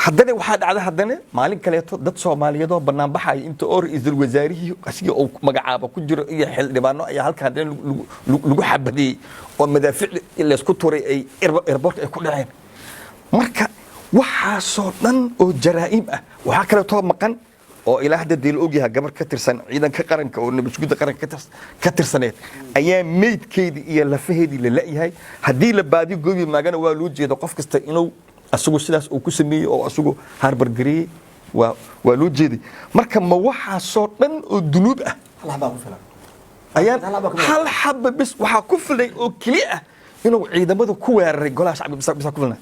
haddana waxaa dhacda haddana maalin kaleeto dad soomaaliyeed oo bannaan baxaya inta oo ra-iisul wasaarihii asiga uu magacaaba ku jiro iyo xildhibaano ayaa halka haddana lagu xabadeeyey oo madaafiic laysku turay ay airbortka ay ku dhaceen. marka waxaasoo dhan oo jaraa'im ah waxaa kaleetoo maqan oo ilaa hadda dee la ogyahay gabar ka tirsan ciidanka qaranka oo nabadgudda qaranka ka tirsaneed ayaa meydkeedii iyo lafaheedii la la'yahay. haddii la baadi goobi maagana waa loo jeeda qof kasta inuu asagu sidaas uu ku sameeyey oo asagu harbargareeyey waa loo jeeday. marka ma waxaasoo dhan oo dunuub ah ayaan hal xaba bis waxaa ku filay oo keli ah inuu ciidamada ku weeraray golaha shacbi bisa ku filnaa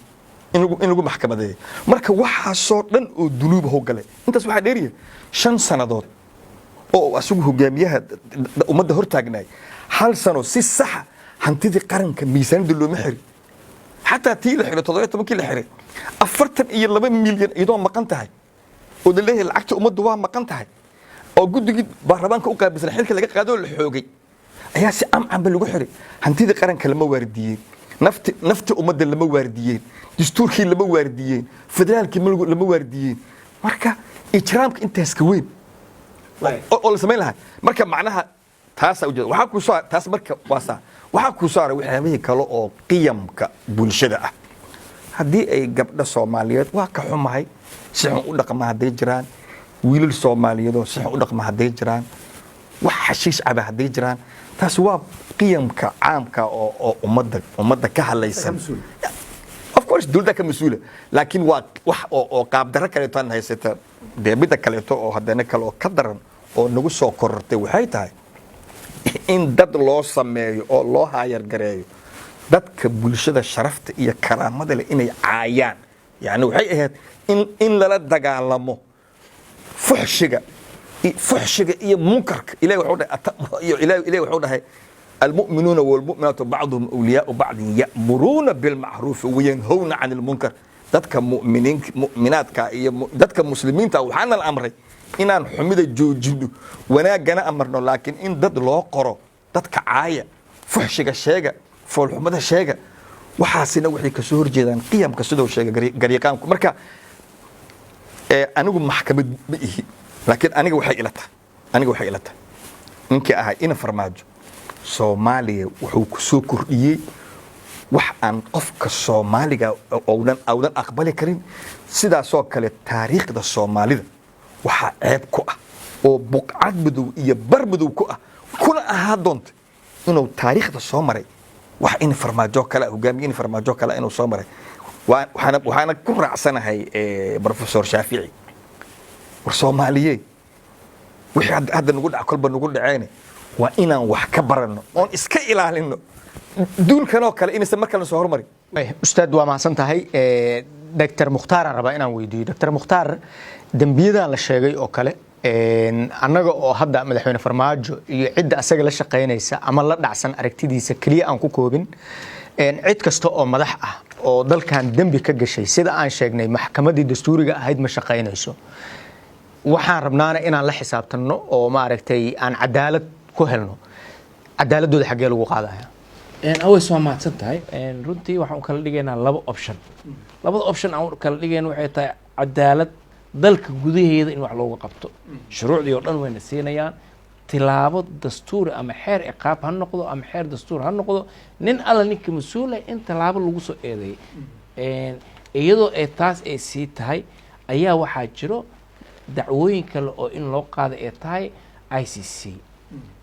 in lagu maxkamadeeyo. marka waxaasoo dhan oo dunuub ah galay. intaas waxaa dheeriya 5 sannadood oo asagu hogaamiyaha ummadda hortaagnaay 1 sano si saxa hantidii qaranka miisaanida looma xirin. xataa tii la xiray 17 la xiray 42 milyan iyadoo maqan tahay oo leeyahay lacagta ummaddu waa maqan tahay oo guddigii baarlamaanka u qaabilsan xilka laga qaado la xoogay ayaa si amcan lagu xiray. hantidii qaranka lama waardiyeen, nafti ummadda lama waardiyeen, dastuurkii lama waardiyeen, federaalkii lama waardiyeen. marka ijraamka intaas ka weyn oo la samayn lahaa. marka macnaha taasa ujeeda waxaa ku soo taas marka waasa waxaa ku saaray waxyaabihii kale oo qiyamka bulshada ah. haddii ay gabdho Soomaaliyeed waa ka xumahay si xun u dhaqma hadday jiraan, wiilal Soomaaliyeed oo si xun u dhaqma hadday jiraan, wax xashiish caba hadday jiraan, taas waa qiyamka caamka oo ummadda ka halaysan. of course dawladda ka mas'uula, laakiin waa wax oo qaab darro kaleeto aan haysata deebida kaleeto oo haddana kale oo ka daran oo nagu soo korortay waxay tahay in dad loo sameeyo oo loo haayar gareeyo dadka bulshada sharafta iyo karaamada leh inay caayaan. yani waxay ahayd in lala dagaalamo fuxshiga iyo munkarka. ilaahay wuxuu dhahay almu'minuuna walmu'minaatu bacduhum awliyaa'u bacdin ya'muruuna bilmacruufi wayanhawna cani lmunkar. dadka mu'minaadka iyo dadka muslimiinta waxaana la amray inaan xumida joojino wanaagana amarno, laakiin in dad loo qoro dadka caaya fuxshiga sheega foolxumada sheega waxaasina waxay kasoo horjeedaan qiyamka sidoo sheega garyaqaanku. marka anigu maxkamad ma ihi, laakiin aniga waxay ila tahay ninkii ahaa ina farmaajo Soomaaliya wuxuu ku soo kordhiyey wax aan qofka Soomaaliga awdan aqbali karin. sidaasoo kale taariikhda Soomaalida waxaa ceeb ku ah oo buqcad madow iyo bar madow ku ah kuna ahaa doonta inuu taariikhda soo maray wax in farmaajo kale hogaamiye in farmaajo kale inuu soo maray. waxaana ku raacsanahay professor Shaafici war Soomaaliyeed wixii hadda nagu dhac kolba nagu dhaceene waa inaan wax ka barano oon iska ilaalino duulkanoo kale inaysan mar kale soo hormarin. ustaad waa mahadsan tahay. Dr. Mukhtaar aan rabaa inaan weydiiyo. Dr. Mukhtaar, dambiyadan la sheegay oo kale annaga oo hadda madaxweyne farmaajo iyo cidda asaga la shaqaynaysa ama la dhacsan aragtidiisa kaliya aan ku koobin, cid kasta oo madax ah oo dalkan dambi ka gashay sida aan sheegnay maxkamadii dastuuriga ahayd ma shaqaynayso. waxaan rabnaana inaan la xisaabtanno oo maaragtay aan cadaalad ku helno. cadaaladooda xaggee lagu qaadaya? aways waa mahadsan tahay. runtii waxaan u kala dhigaynaa 2 option. labada option aan u kala dhigayna waxay tahay cadaalad dalka gudaheeda in wax looga qabto. shuruucdii oo dhan wayna siinayaan. tilaabo dastuuri ama xeer ciqaab ha noqdo ama xeer dastuur ha noqdo, nin alla ninka mas-uul ah in tilaabo lagu soo eedeeyay. iyadoo ay taas ay sii tahay ayaa waxaa jiro dacwooyin kale oo in loo qaado ay tahay ICC.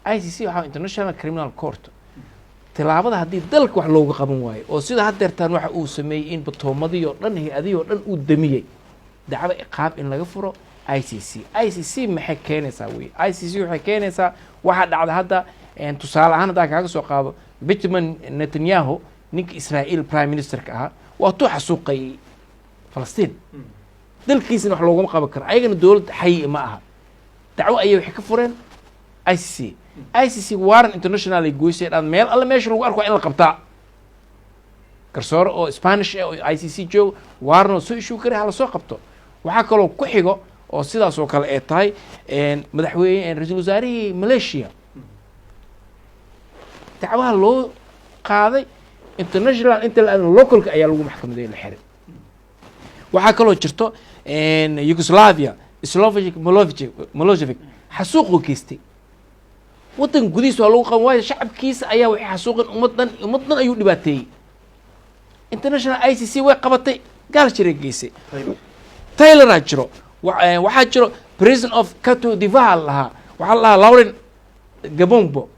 ICC waxaa International Criminal Court. tilaabada haddii dalka wax looga qaban waayo oo sida haddeertaan waxa uu sameeyey in batoomadii oo dhan hay-adihii oo dhan uu damiyey dacwo ciqaab in laga furo ICC. ICC maxay keenaysaa wey? ICC waxay keenaysaa waxaa dhacda hadda tusaale ahaan haddaa kaaga soo qaado Benjamin Netanyahu ninka Israel Prime Ministerka ahaa waa tuu xasuuqayay Falastiin. dalkiisina wax loogama qaban karo, ayagana dowlad xayi ma aha. dacwo ayay waxay ka fureen ICC. ICC waaran international ay goysay dhan meel alla meesha lagu arko in la qabtaa. garsoore oo Spanish oo ICC joog waaran oo soo issue kare hala soo qabto. waxaa kaloo ku xigo oo sidaas oo kale ay tahay madaxweyne ra'iisul wasaarihii Malaysia dacwaha loo qaaday international inta la localka ayaa lagu maxkamadeeyay la xiray. waxaa kaloo jirto Yugoslavia Slovakia Milosevic xasuuquu geystay waddan gudihiisa waa lagu qaban waayo shacabkiisa ayaa waxay xasuuqeen ummad dhan ayuu dhibaateeyey international ICC way qabatay gaal jiray geysay Tayloraa jiro waxaa jiro president of Cote d'Ivoire lahaa waxaa la lahaa Laurent Gbagbo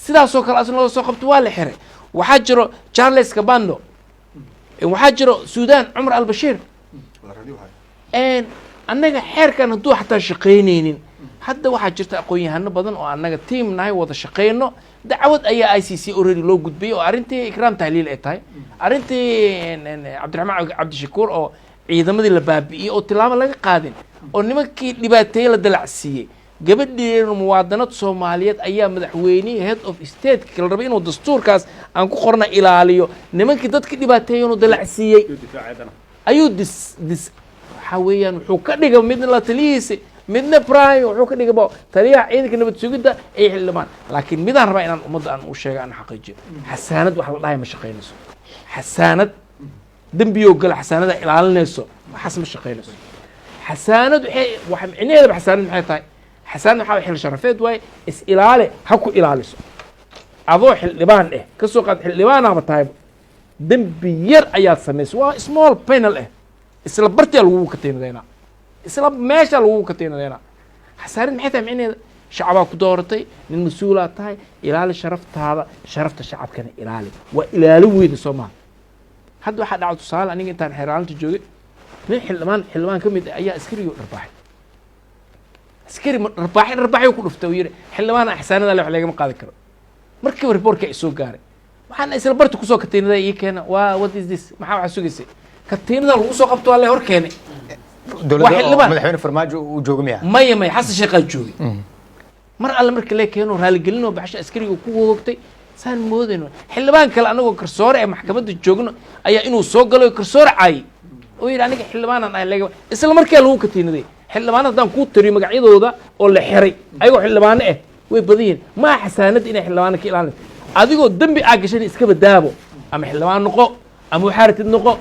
sidaasoo kale asna loo soo qabto waa la xiray waxaa jiro Charles Kabando waxaa jiro Sudan Cumar al-Bashir annaga xeerkan hadduu xataa shaqaynaynin hadda waxaa jirta aqoon-yahano badan oo annaga tiam nahay wada shaqayno dacwad ayaa ICC already loo gudbiyey oo arrintii ikraam tahliil ay tahay arrintii cabdiraxmaan cabdishakuur oo ciidamadii la baabi'iyey oo tilaabo laga qaadin oo nimankii dhibaateeye la dalacsiiyey gabadhii muwaadinad Soomaaliyeed ayaa madaxweynihii head of state la rabay inuu dastuurkaas aan ku qorna ilaaliyo nimankii dadka dhibaateeyay inuu dalacsiiyey ayuu waxa weeyaan wuxuu ka dhigay midna la taliyihiisa midna prime wuxuu ka dhigay taliyaha ciidanka nabad sugidda ay xildhibaan laakiin midaan rabaa inaan ummadda aan u sheego aan xaqiijiyo xasaanad wax la dhahay ma shaqaynayso xasaanad dambiyo gal xasaanada ilaalinayso waxas ma shaqaynayso xasaanad wax micnaheedu xasaanad maxay tahay xasaanad waxa xil sharafeed waay is ilaale ha ku ilaaliso adoo xildhibaan ka soo qaad xildhibaan ama tahay dambi yar ayaad samaysay waa small panel isla bartiya lagu kateenadeena isla meesha lagu kateenadeena xasaarin maxay tahay micnaheedu shacabaa ku dooratay nin mas-uulaa tahay ilaali sharaftaada sharafta shacabkana ilaali waa ilaali weyda Soomaaliya hadda waxaa dhacay tusaale aniga intaan xeeraalinta joogay nin xildhibaan ka mid ayaa askariga dharbaaxay askari dharbaaxay ku dhuftay oo yiri xildhibaan xasaanada wax laga ma qaadi karo markii reportka ay soo gaaray waxaan isla barti ku soo kateenaday ii keena waa what is this maxaa waxa sugaysay kateenada lagu soo qabto waa la hor keenay dowladda madaxweyne farmaajo uu joogo miyaa maya xasan sheekh joogay mar alle markii la keeno raali gelin oo baxsha askariga ku wogtay saan moodayno xildhibaan kale anagoo garsoore ee maxkamadda joogno ayaa inuu soo galo garsoore caay oo yiri aniga xildhibaanan ay laga isla markii lagu kateenaday xildhibaan haddaan ku tiriyo magacyadooda oo la xiray ayagoo xildhibaano way badiyeen ma xasaanad inay xildhibaano ka ilaalin adigoo dambi aa gashan iska badaabo ama xildhibaan noqo ama waxaaratid noqo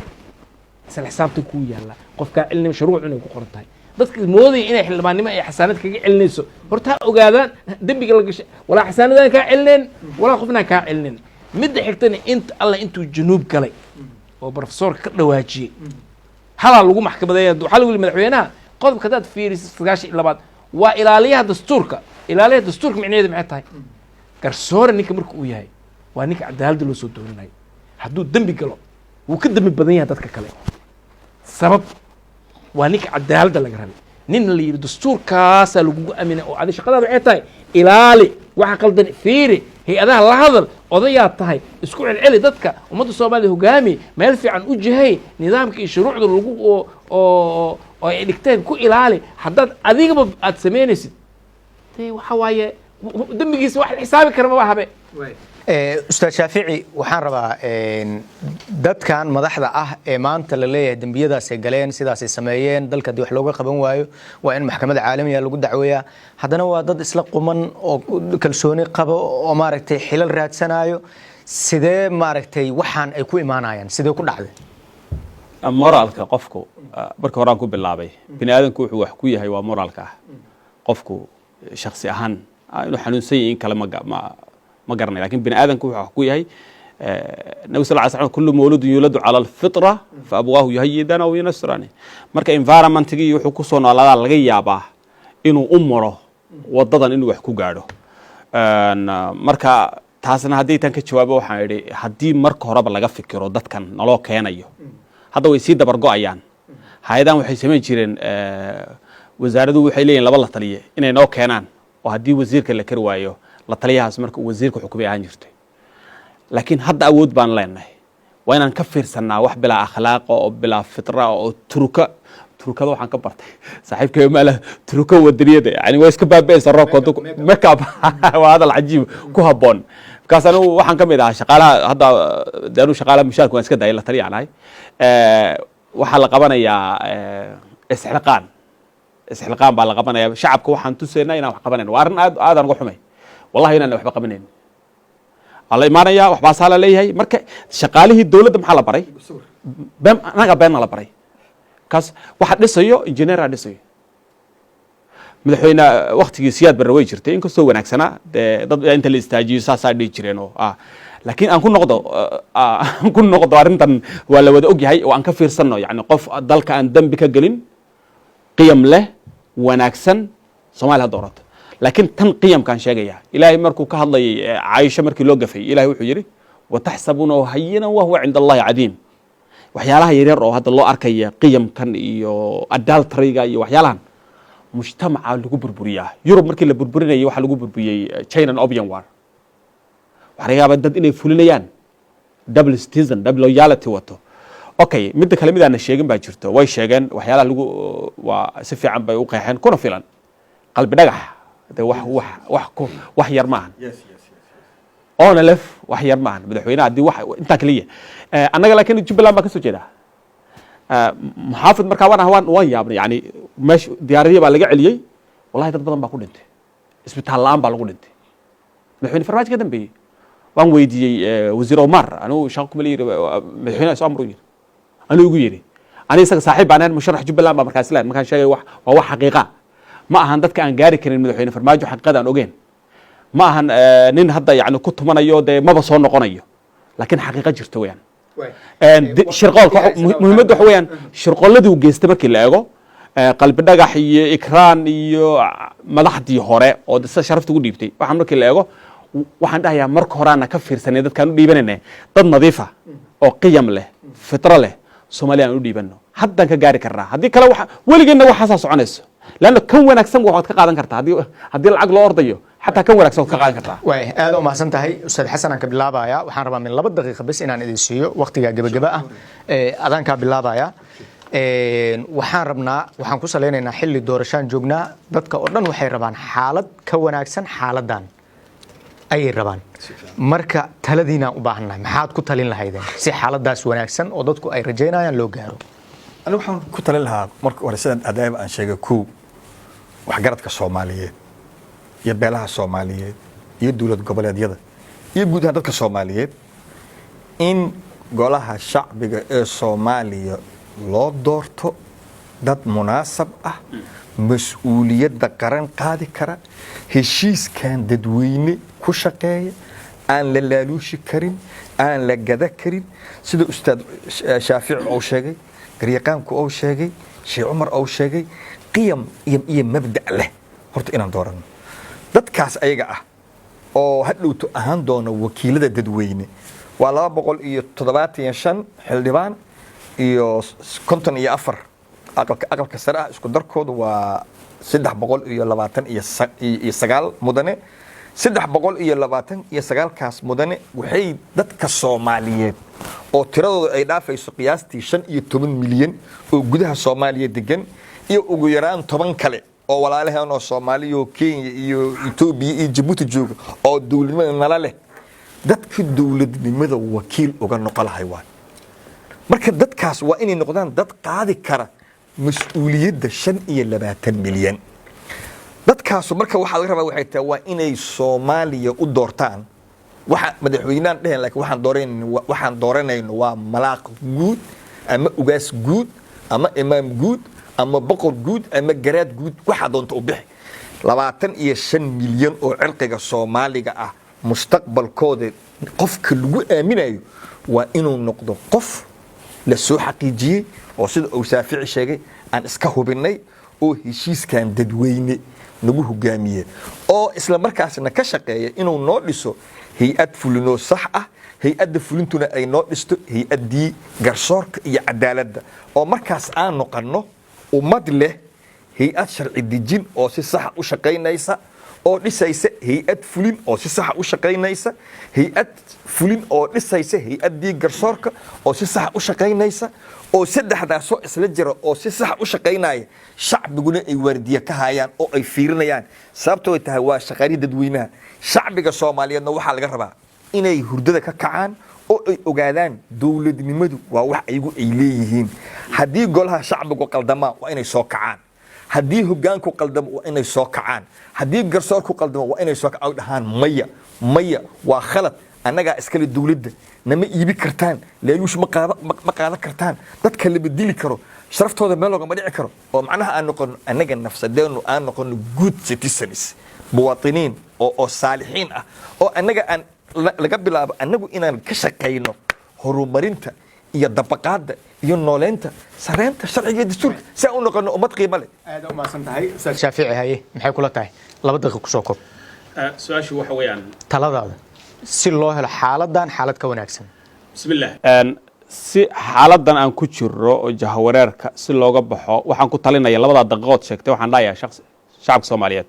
isla xisaabta ku yaala qofka cilmi shuruuc inay ku qoran tahay dadka moodaya inay xildhibaannimo ay xasaanad kaga celinayso horta ogaadaan dambiga la gashay walaa xasaanadan ka celineen walaa qofna ka celineen midda xigtana inta alla intuu januub galay oo professor ka dhawaajiyay hala lagu maxkamadeeyo waxa lagu madaxweynaha qodobka dad fiiris 92 waa ilaaliyaha dastuurka micnaheedu maxay tahay garsoore ninka marka uu yahay waa ninka cadaalad loo soo doonanayo hadduu dambi galo wuu ka dambi badan yahay dadka kale sabab waa ninka cadaaladda laga rabay nin la yiri dastuurkaasa lagugu aaminay oo adi shaqadaada waxay tahay ilaali waxa qaldan fiiri hay-adaha la hadal odayaa tahay isku celceli dadka ummadda Soomaaliya hogaami meel fiican u jihay nidaamka iyo shuruucda lagu oo ay dhigteen ku ilaali haddaad adigaba aad samaynaysid waxa waaye dambigiisa wax la xisaabi kara ma habe ustaad Shaafici waxaan rabaa dadkan madaxda ah ee maanta la leeyahay dambiyadaas ay galeen sidaas ay sameeyeen dalka dib wax looga qaban waayo waa in maxkamadda caalamiga lagu dacweeyaa haddana waa dad isla quman oo kalsooni qabo oo maaragtay xilal raadsanayo sidee maaragtay waxaan ay ku imaanayaan sidee ku dhacday moraalka qofku marka horaan ku bilaabay bini aadanku wuxuu wax ku yahay waa moraalka qofku shakhsi ahaan inuu xanuunsan yahay in kale ما قرنا لكن بني آدم كوح حكوي هاي النبي صلى الله عليه وسلم كل مولود يولد على الفطرة فأبواه يهيدان أو ينصرانه مركا environment تجي يحكو صون على الغيابة إنه أمره وضدن إنه يحكو قاعده مركا تحسن هدي تانك شوابه وحيري هدي مركا هرب لقى فكره ضد كان نلاه كيان أيه هذا ويسيد برجع أيان هيدا وحيسمين جيرين وزارة وحيلين لبلا طليه إنه نو كيانان وهدي وزير كله كروايه la taliyahaas marka wasiirku xukumay aan jirtay laakiin hadda awood baan leenahay waa inaan ka fiirsanaa wax bila akhlaaq oo bila fitra oo turkada waxaan ka bartay saaxiibkay maala turka wadaniyada yani way iska baabaysan roobkooda makeup waa hada ajiib ku haboon kaas anu waxaan ka mid ahaa shaqaalaha hadda daanu shaqaalaha mushaarku waan iska daayay la taliyaanahay waxa la qabanayaa isxilqaan baa la qabanayaa shacabka waxaan tusaynaa inaan wax qabanayno waa arrin aad aan uga xumay والله إننا وحبا قبنين الله إيمانيا وحبا صالة ليه مركا شقاله الدولة محل بري anaga beenna la baray kaas waxa dhisayo engineera dhisayo madaxweyne waqtigii siyaad barre way jirtay inkastoo wanaagsanaa dad inta la istaajiyo saasaa dhihi jireen oo laakiin aan ku noqdo arrintan waa la wada ogyahay oo aan ka fiirsanno yani qof dalka aan dambi ka gelin qiyam leh wanaagsan Soomaaliya ha doorato laakiin tan qiyamkaan sheegaya ilaahay markuu ka hadlayay Caaisha markii loo gafay ilaahay wuxuu yiri wataxsabunahu hayyinan wa huwa 'inda Allahi 'adiim waxyaalaha yaryar oo hadda loo arkaya qiyamkan iyo adulteryga iyo waxyaalahan mujtamaca lagu burburiyaa Yurub markii la burburinayay waxa lagu burburiyay China and Opium War waxa laga yaabaa dad inay fulinayaan double citizen double loyalty wato okay mid kale mid aan sheegin baa jirto way sheegeen waxyaalaha lagu waa si fiican bay u qeexeen kuna filan qalbi dhagax wax yar maahan oona lef wax yar maahan madaxweynaha hadii wax inta kaliya annaga laakiin Jubbaland baa ka soo jeeda محافظ مركا وان يابني يعني مش دياريه baa laga celiyay wallahi dad badan baa ku dhintay isbitaal laan baa lagu dhintay madaxweyne farmaajo ka dambeeyay waan weydiiyay wasiir Omar anuu shaqo kuma leeyahay madaxweyne soo amro yiri anuu ugu yiri ani isaga saaxiib aan musharax Jubbaland baa markaas laan markaan sheegay waa wax xaqiiqa ma ahan dadka aan gaari karin madaxweyne farmaajo xaqiiqada aan ogeyn ma ahan nin hadda yani ku tumanayo maba soo noqonayo laakiin xaqiiqa jirto weeyaan shirqoolka muhiimaddu waxa weeyaan shirqooladii uu geystay markii la eego qalbi dhagax iyo ikraan iyo madaxdii hore oo sida sharafta ugu dhiibtay waxaan markii la eego waxaan dhahayaa marka horaana ka fiirsanay dadkaan u dhiibanayna dad nadiif ah oo qiyam leh fitro leh Soomaaliya aan u dhiibanno haddaan ka gaari karnaa haddii kale weligeedna waxaasaa soconayso laanna kan wanaagsan waxaad ka qaadan kartaa haddii lacag loo ordayo حتى كم ورق صوت كقاعد كرتا. واي هذا ما سنتهي أستاذ حسن أنك بالله بايا وحن ربنا من لبض دقيقة بس إن أنا إدريسيو وقت جا جبا أذان كبالله بايا وحن ربنا وحن كوسا لنا نحل الدورشان جوجنا ضدك أردن وحي ربان حالة كون أكسن حالة دان أي ربان مركا تلدينا وباهنا محاد كتلين لهيدا سي حالة داس ونأكسن وضدك أي رجينا ين لو جارو. أنا وحن كتلين لها مركا ورسالة أدايب عن شيء كو وحجرتك الصومالية iyo beelaha Soomaaliyeed iyo dawlad goboleedyada iyo guud ahaan dadka Soomaaliyeed in golaha shacbiga ee Soomaaliya loo doorto dad munaasab ah mas'uuliyadda qaran qaadi kara heshiiskan dadweyne ku shaqeeya aan la laaluushi karin aan la gada karin sida ustaad Shaafici oo sheegay garyaqaanku oo sheegay Sheekh Umar oo sheegay qiyam iyo mabda' leh horta inaan doorano dadkaas ayaga ah oo hadhowto ahaan doona wakiilada dadweyne waa 275 xildhibaan iyo 54 aqalka sare ah isku darkoodu waa 329 mudane 329 kaas mudane waxay dadka Soomaaliyeed oo tiradooda ay dhaafayso qiyaastii 15 milyan oo gudaha Soomaaliya degan iyo ugu yaraan 10 kale oo walaalahan oo Soomaaliya Kenya iyo Ethiopia iyo Djibouti jooga oo dawladnimada nala leh dadka dawladnimada wakiil uga noqolahay waa marka dadkaas waa inay noqdaan dad qaadi kara mas'uuliyadda 25 milyan dadkaas marka waxa laga rabaa waxay tahay waa inay Soomaaliya u doortaan waxa madaxweynahan dhaheen laakiin waxaan dooranayno waa malaaq guud ama ugaas guud ama imaam guud ama boqor guud ama garaad guud waxa doonto u bixi 25 milyan oo cirqiga Soomaaliga ah mustaqbalkooda qofka lagu aaminayo waa inuu noqdo qof la soo xaqiijiyay oo sida uu Shaafici sheegay aan iska hubinay oo heshiiskan dadweyne nagu hogaamiye oo isla markaasna ka shaqeeya inuu noo dhiso hay'ad fulino sax ah hay'adda fulintuna ay noo dhisto hay'addii garsoorka iyo cadaaladda oo markaas aan noqono ummad leh hay'ad sharci dejin oo si sax u shaqeynaysa oo dhisaysa hay'ad fulin oo si sax u shaqeynaysa hay'ad fulin oo dhisaysa hay'addii garsoorka oo si sax u shaqeynaysa oo saddexdaas oo isla jira oo si sax u shaqeynaya shacbiguna ay waardiye ka hayaan oo ay fiirinayaan sababtoo ay tahay waa shaqaalii dadweynaha shacbiga Soomaaliyeedna waxa laga rabaa inay hurdada ka kacaan oo ay ogaadaan dawladnimadu waa wax ayagu ay leeyihiin haddii golaha shacbigu qaldamaa waa inay soo kacaan haddii hoggaanku qaldamo waa inay soo kacaan haddii garsoorku qaldamo waa inay soo kacaan dhahaan maya waa khalad annagaa iskale dowladda nama iibi kartaan leeyuush ma qaadan kartaan dadka lama dili karo sharaftooda meel loogama dhici karo oo macnaha aan noqono annaga nafsadeenu aan noqono good citizens muwaatiniin oo saalixiin ah oo annaga aan laga bilaabo annagu inaan ka shaqayno horumarinta iyo dabaqaadda iyo nooleynta sareynta sharciga iyo dastuurka si aan u noqono ummad qiimo leh. aad u mahadsan tahay ustaad shaafici haye maxay kula tahay 2 daqiiqo kusoo koob su-aashu waxa weeyaan taladaada si loo helo xaaladan xaalad ka wanaagsan. bismillah si xaaladan aan ku jiro oo jahawareerka si looga baxo waxaan ku talinaya 2 daqiiqood sheegtay waxaan dhahayaa shacabka Soomaaliyeed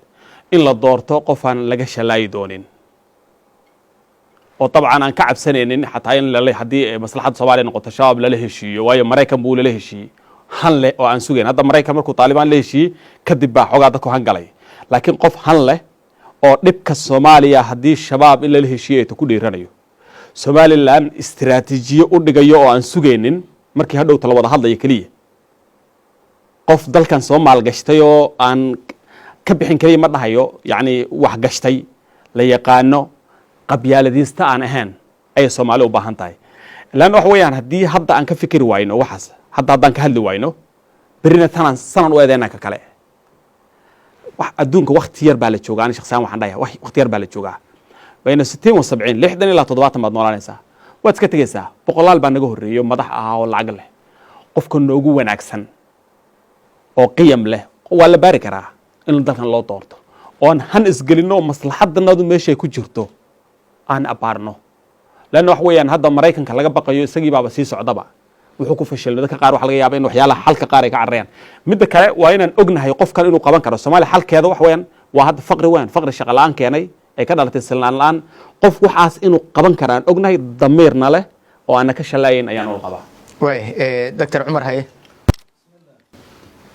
in la doorto qof aan laga shalaayi doonin oo dabcan aan ka cabsanaynin xataa in haddii maslaxadda Soomaaliya noqoto shabaab lala heshiiyo waayo Maraykan buu lala heshiiyey han leh oo aan sugayn hadda Maraykan markuu Taliban la heshiiyey kadib baa xogaa dadku han galay laakiin qof han leh oo dhibka Soomaaliya haddii shabaab in lala heshiiyey ku dhiiranayo Somaliland istiraatiijiyo u dhigayo oo aan sugaynin markii hadhow tala wada hadlaya kaliya qof dalkan Soomaal gashtay oo aan ka bixin kaliya ma dhahayo yacni wax gashtay la yaqaano qabyaaladiista aan ahayn ay Soomaali u baahan tahay lan wax weeyaan haddii hadda aan ka fikiri wayno waxaas haddaan ka hadli wayno berina sanan u eedeena ka kale wax adduunka waqti yar baa la joogaa ani shakhsiyan waxaan dhahayaa waqti yar baa la joogaa bayna 60 و 70 60 ilaa 70 baad noolanaysaa waad iska tegaysaa boqolaal baa naga horreeyo madax ah oo lacag leh qofka noogu wanaagsan oo qiyam leh waa la baari karaa in dalkan loo doorto oon han isgelino maslaxaddanadu meeshay ku jirto aan abaarno laana wax weeyaan hadda Maraykanka laga baqayo isagii baaba sii socdaba wuxuu ku fashilmay dadka qaar wax laga yaabaa in waxyaalaha xalka qaar ay ka carreeyaan midda kale waa inaan ognahay qofkan inuu qaban karo Soomaaliya xalkeeda wax weeyaan waa hadda faqri shaqo la'aan keenay ay ka dhalatay silnaan la'aan qof waxaas inuu qaban karaan ognahay damiirna leh oo aan ka shalaayeen ayaan u qabaa way Dr. Umar haye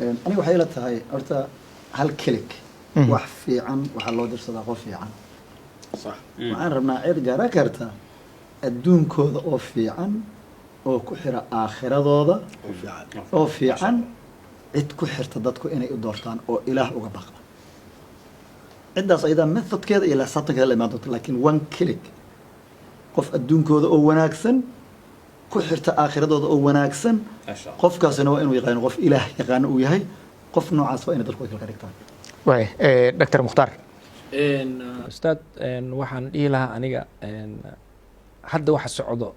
aniga waxay la tahay horta hal kilik wax fiican waxa loo dirsadaa qof fiican صح waxaan rabnaa cid gaara karta adduunkooda oo fiican oo ku xira aakhiradooda oo fiican cid ku xirta dadku inay u doortaan oo ilaah uga baqda ciddaas ayada methodkeeda iyo lasaatankeeda la imaan doonta laakiin one click qof adduunkooda oo wanaagsan ku xirta aakhiradooda oo wanaagsan qofkaasina waa inuu yaqaano qof ilaah yaqaano uu yahay qof noocaas waa inay dadku kala dhigtaan way Dr. Mukhtar ustaad waxaan dhihi lahaa aniga hadda waxa socdo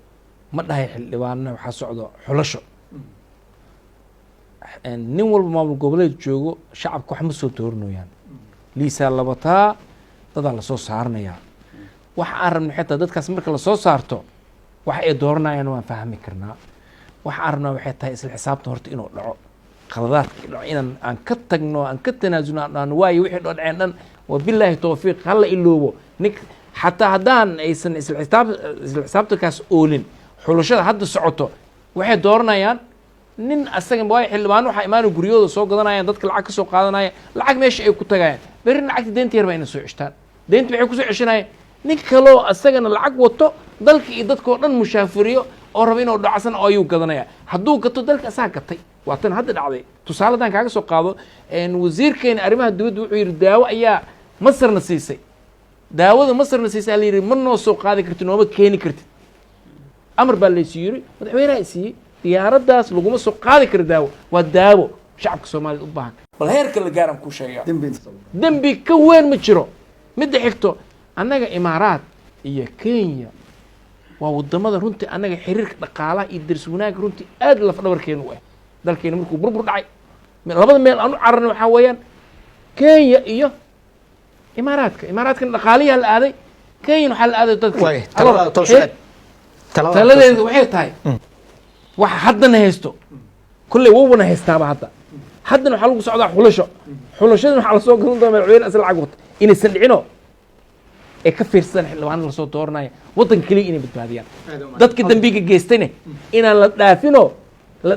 ma dhahay xildhibaanna waxa socdo xulasho nin walba maamul goboleed joogo shacabka wax ma soo dooranayaan liisaa labataa dadaa lasoo saaranayaa waxa aan rabno xitaa dadkaas marka lasoo saarto waxa ay dooranayaan waan fahmi karnaa waxa aan rabnaa waxay tahay isla xisaabta horta inuu dhaco qaladaadka dhaco inaan aan ka tagno aan ka tanaasulno aan waayo wixii dhaceen dhan wabillahi tawfiiq halla iloobo nik xataa haddaan aysan isla xisaabtankaas oolin xulashada hadda socoto waxay dooranayaan nin asaga waay xildhibaan waxa imaanu guryooda soo gadanayaan dadka lacag ka soo qaadanaya lacag meesha ay ku tagayaan beri lacagta deynta yar baa ina soo ceshtaan deynta waxay ku soo ceshanayaan nin kaloo asagana lacag wato dalka iyo dadkoo dhan mushaafiriyo oo raba inuu dhacsan oo ayuu gadanaya hadduu gato dalka asaa gatay waa tan hadda dhacday tusaaladan kaaga soo qaado wasiirkeena arrimaha dibadda wuxuu yidhi daawo ayaa masarna siisay daawada masarna siisay la yidhi ma noo soo qaadi kartid nooma keeni kartid amar baa laysu yiri madaxweynaha siiyey diyaaraddaas laguma soo qaadi karo daawo waa daawo shacabka Soomaaliyeed u baahan bal heerka la gaaran ku sheegaa dambi ka weyn ma jiro midda xigto annaga imaaraad iyo Kenya waa wadamada runtii annaga xiriirka dhaqaalaha iyo daris wanaagga runtii aad la fadhabarkeenu ah dalkeena markuu burbur dhacay labada meel aan u cararno waxa weeyaan Kenya iyo imaaraadka dhaqaaliyaha la aaday Kenya waxa la aaday dadka taladeedu waxay tahay waxa haddana haysto kulley wowna haystaaba haddana waxaa lagu socdaa xulashada waxaa lasoo gadan doona madaxweyne asal lacag wata inaysan dhicino ee ka fiirsan xildhibaan lasoo dooranaya waddan kaliya inay badbaadiyaan dadka dambiga geystayna inaan la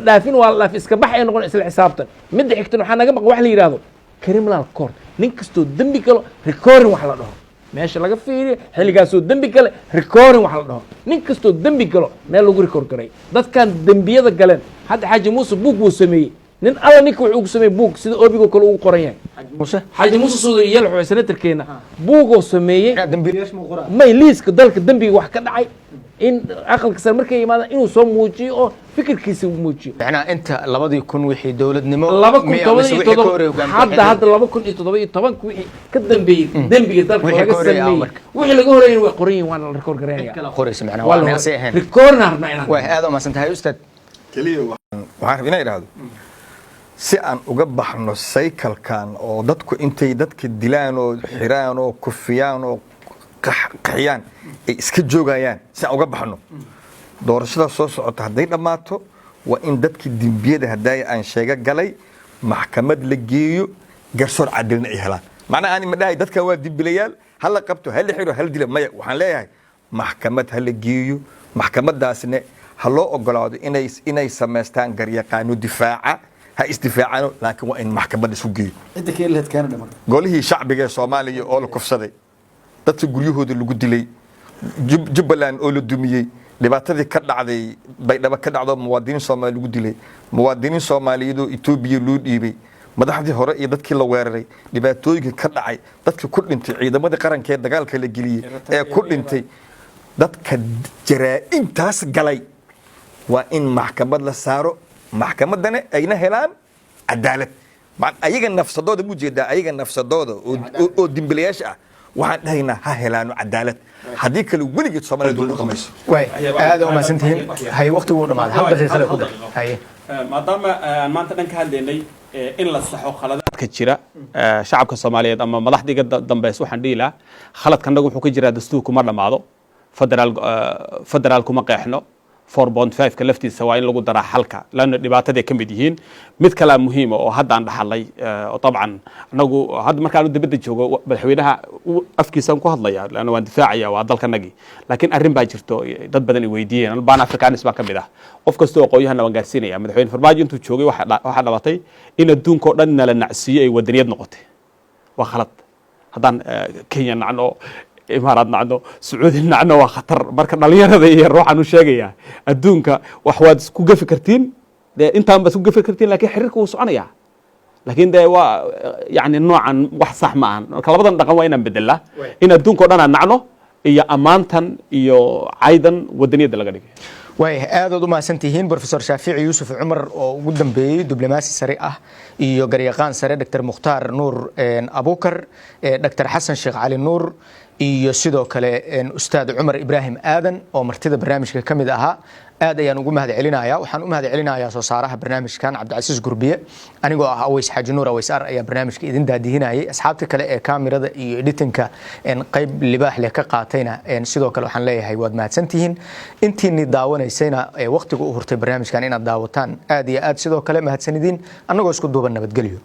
dhaafin waa la dhaaf iska bax ay noqon isla xisaabtan midda xigtan waxaa naga maqan wax la yidhaahdo criminal court nin kastoo dembi galo recording wax la dhaho meesha laga fiiriyo xilligaasoo dembi gale recording wax la dhaho nin kastoo dembi galo meel lagu record garay dadkan dembiyada galeen hadda xaaji muuse buug wuu sameeyey nin alla ninka wuxuu ugu sameeyey buug sida obigo kale ugu qoran yahay muse xaaji muuse suudan yelxo ee senatarkeena buugoo sameeyey dambiilayaasha ma qoraa may liiska dalka dembiga wax ka dhacay in aqalka sare markay yimaadaan inuu soo muujiyo oo fikirkiisa muujiyo macnaha inta 2000 wixii dowladnimo 2017 hadda 2017 wixii ka dambeeyey dembiga dalka Wixii laga ka horeeyay sameeyey marka. wixii laga horeeyay way qoran yihiin waana la record gareynaya qoraysa macnaha waa meel say ahayn recordna rabnaa inaan way aad u maasantahay ustaad keliya waxaan rabaa inaan idhaahdo si aan uga baxno saykalkan oo dadku intay dadka dilaan oo xiraan oo kufiyaan oo qaxiyaan ay iska joogayaan si aan uga baxno doorashada soo socota hadday dhammaato waa in dadkii dembiyada haddaaya aan sheega galay maxkamad la geeyo garsoor cadilna ay helaan macnaha aan ima dhahay dadka waa dembilayaal hala qabto hala xiro hala dila maya waxaan leeyahay maxkamad hala geeyo maxkamadaasna ha loo ogolaado inay samaystaan garyaqaano difaaca ha isdifaacano laakiin waa in maxkamad isu geeyo cidda keen lahayd Canada marka golihii shacbiga ee Soomaaliya oo la kufsaday dadka guryahooda lagu dilay Jubbaland oo la dumiyey dhibaatadii ka dhacday baydhabo ka dhacdo muwaadiniin Soomaali lagu dilay muwaadiniin Soomaaliyeed oo Itoobiya loo dhiibay madaxdii hore iyo dadkii la weeraray dhibaatooyinka ka dhacay dadka ku dhintay ciidamadii qaranka ee dagaalka la geliyay ee ku dhintay dadka jaraa'intaas galay waa in maxkamad la saaro maxkamadana ayna helaan cadaalad ayaga nafsadooda mu jeedaa ayaga nafsadooda oo dimbilayaasha ah waxaan dhahaynaa ha helaano cadaalad haddii kale weligeed Soomaaliya dul dhaqmayso way aad u maasantihiin hay waqtigu u dhamaaday hal daqiiqo ku dar hay maadaama aan maanta dhan ka hadlaynay in la saxo khaladaadka jira shacabka Soomaaliyeed ama madaxdiga dambeys waxaan dhihi lahaa khaladkanagu wuxuu ka jiraa dastuurku ma dhamaado federaal kuma qeexno 4.5 ka laftiisa waa in lagu daraa xalka laana dhibaatada ka mid yihiin mid kale muhiim oo hadda aan dhaxalay oo tabcan anagu hadda markaan dibadda joogo madaxweynaha afkiisan ku hadlaya laana waan difaacaya waa dalkanagi laakiin arrin baa jirto dad badan ay weydiiyeen baan afrikaanis baa kamid ah qof kasta oo qoyahana waan gaarsiinaya madaxweyne Farmaajo intuu joogay waxa dhabatay in adduunka oo dhan nala nacsiyo ay wadaniyad noqotay waa khalad haddaan Kenya nacno imaaraad nacno Sacuudi nacno waa khatar marka dhalinyarada iyo ruuxan u sheegaya adduunka wax waad isku gafi kartiin intaan bas ku gafi kartiin laakiin xiriirku wuu soconaya laakiin waa yani noocan wax sax ma ahan marka labadan dhaqan waa inaan bedelaa in adduunka oo dhan aan nacno iyo amaantan iyo caydan wadaniyada laga dhigay way aad u maasantihiin professor Shaafici Yuusuf Umar oo ugu dambeeyay diblomaasi sare ah iyo garyaqaan sare Dr. Mukhtaar Nuur Abukar Dr. Xasan Sheekh Cali Nuur iyo sidoo kale ustaad Umar Ibrahim Aadan oo martida barnaamijka kamid ahaa aad ayaan ugu mahadcelinayaa waxaan u mahadcelinayaa soo saaraha barnaamijkan Cabdicasiis Gurbiye anigoo ah Aways Xaaji Nuur Aways Ar ayaa barnaamijka idin daadihinayay asxaabta kale ee kaamirada iyo editinka qayb libaax leh ka qaatayna sidoo kale waxaan leeyahay waad mahadsantihiin intiini daawanaysayna waqtiga u hurtay barnaamijkan inaad daawataan aad iyo aad sidoo kale mahadsanidin anagoo isku duuban nabadgelyo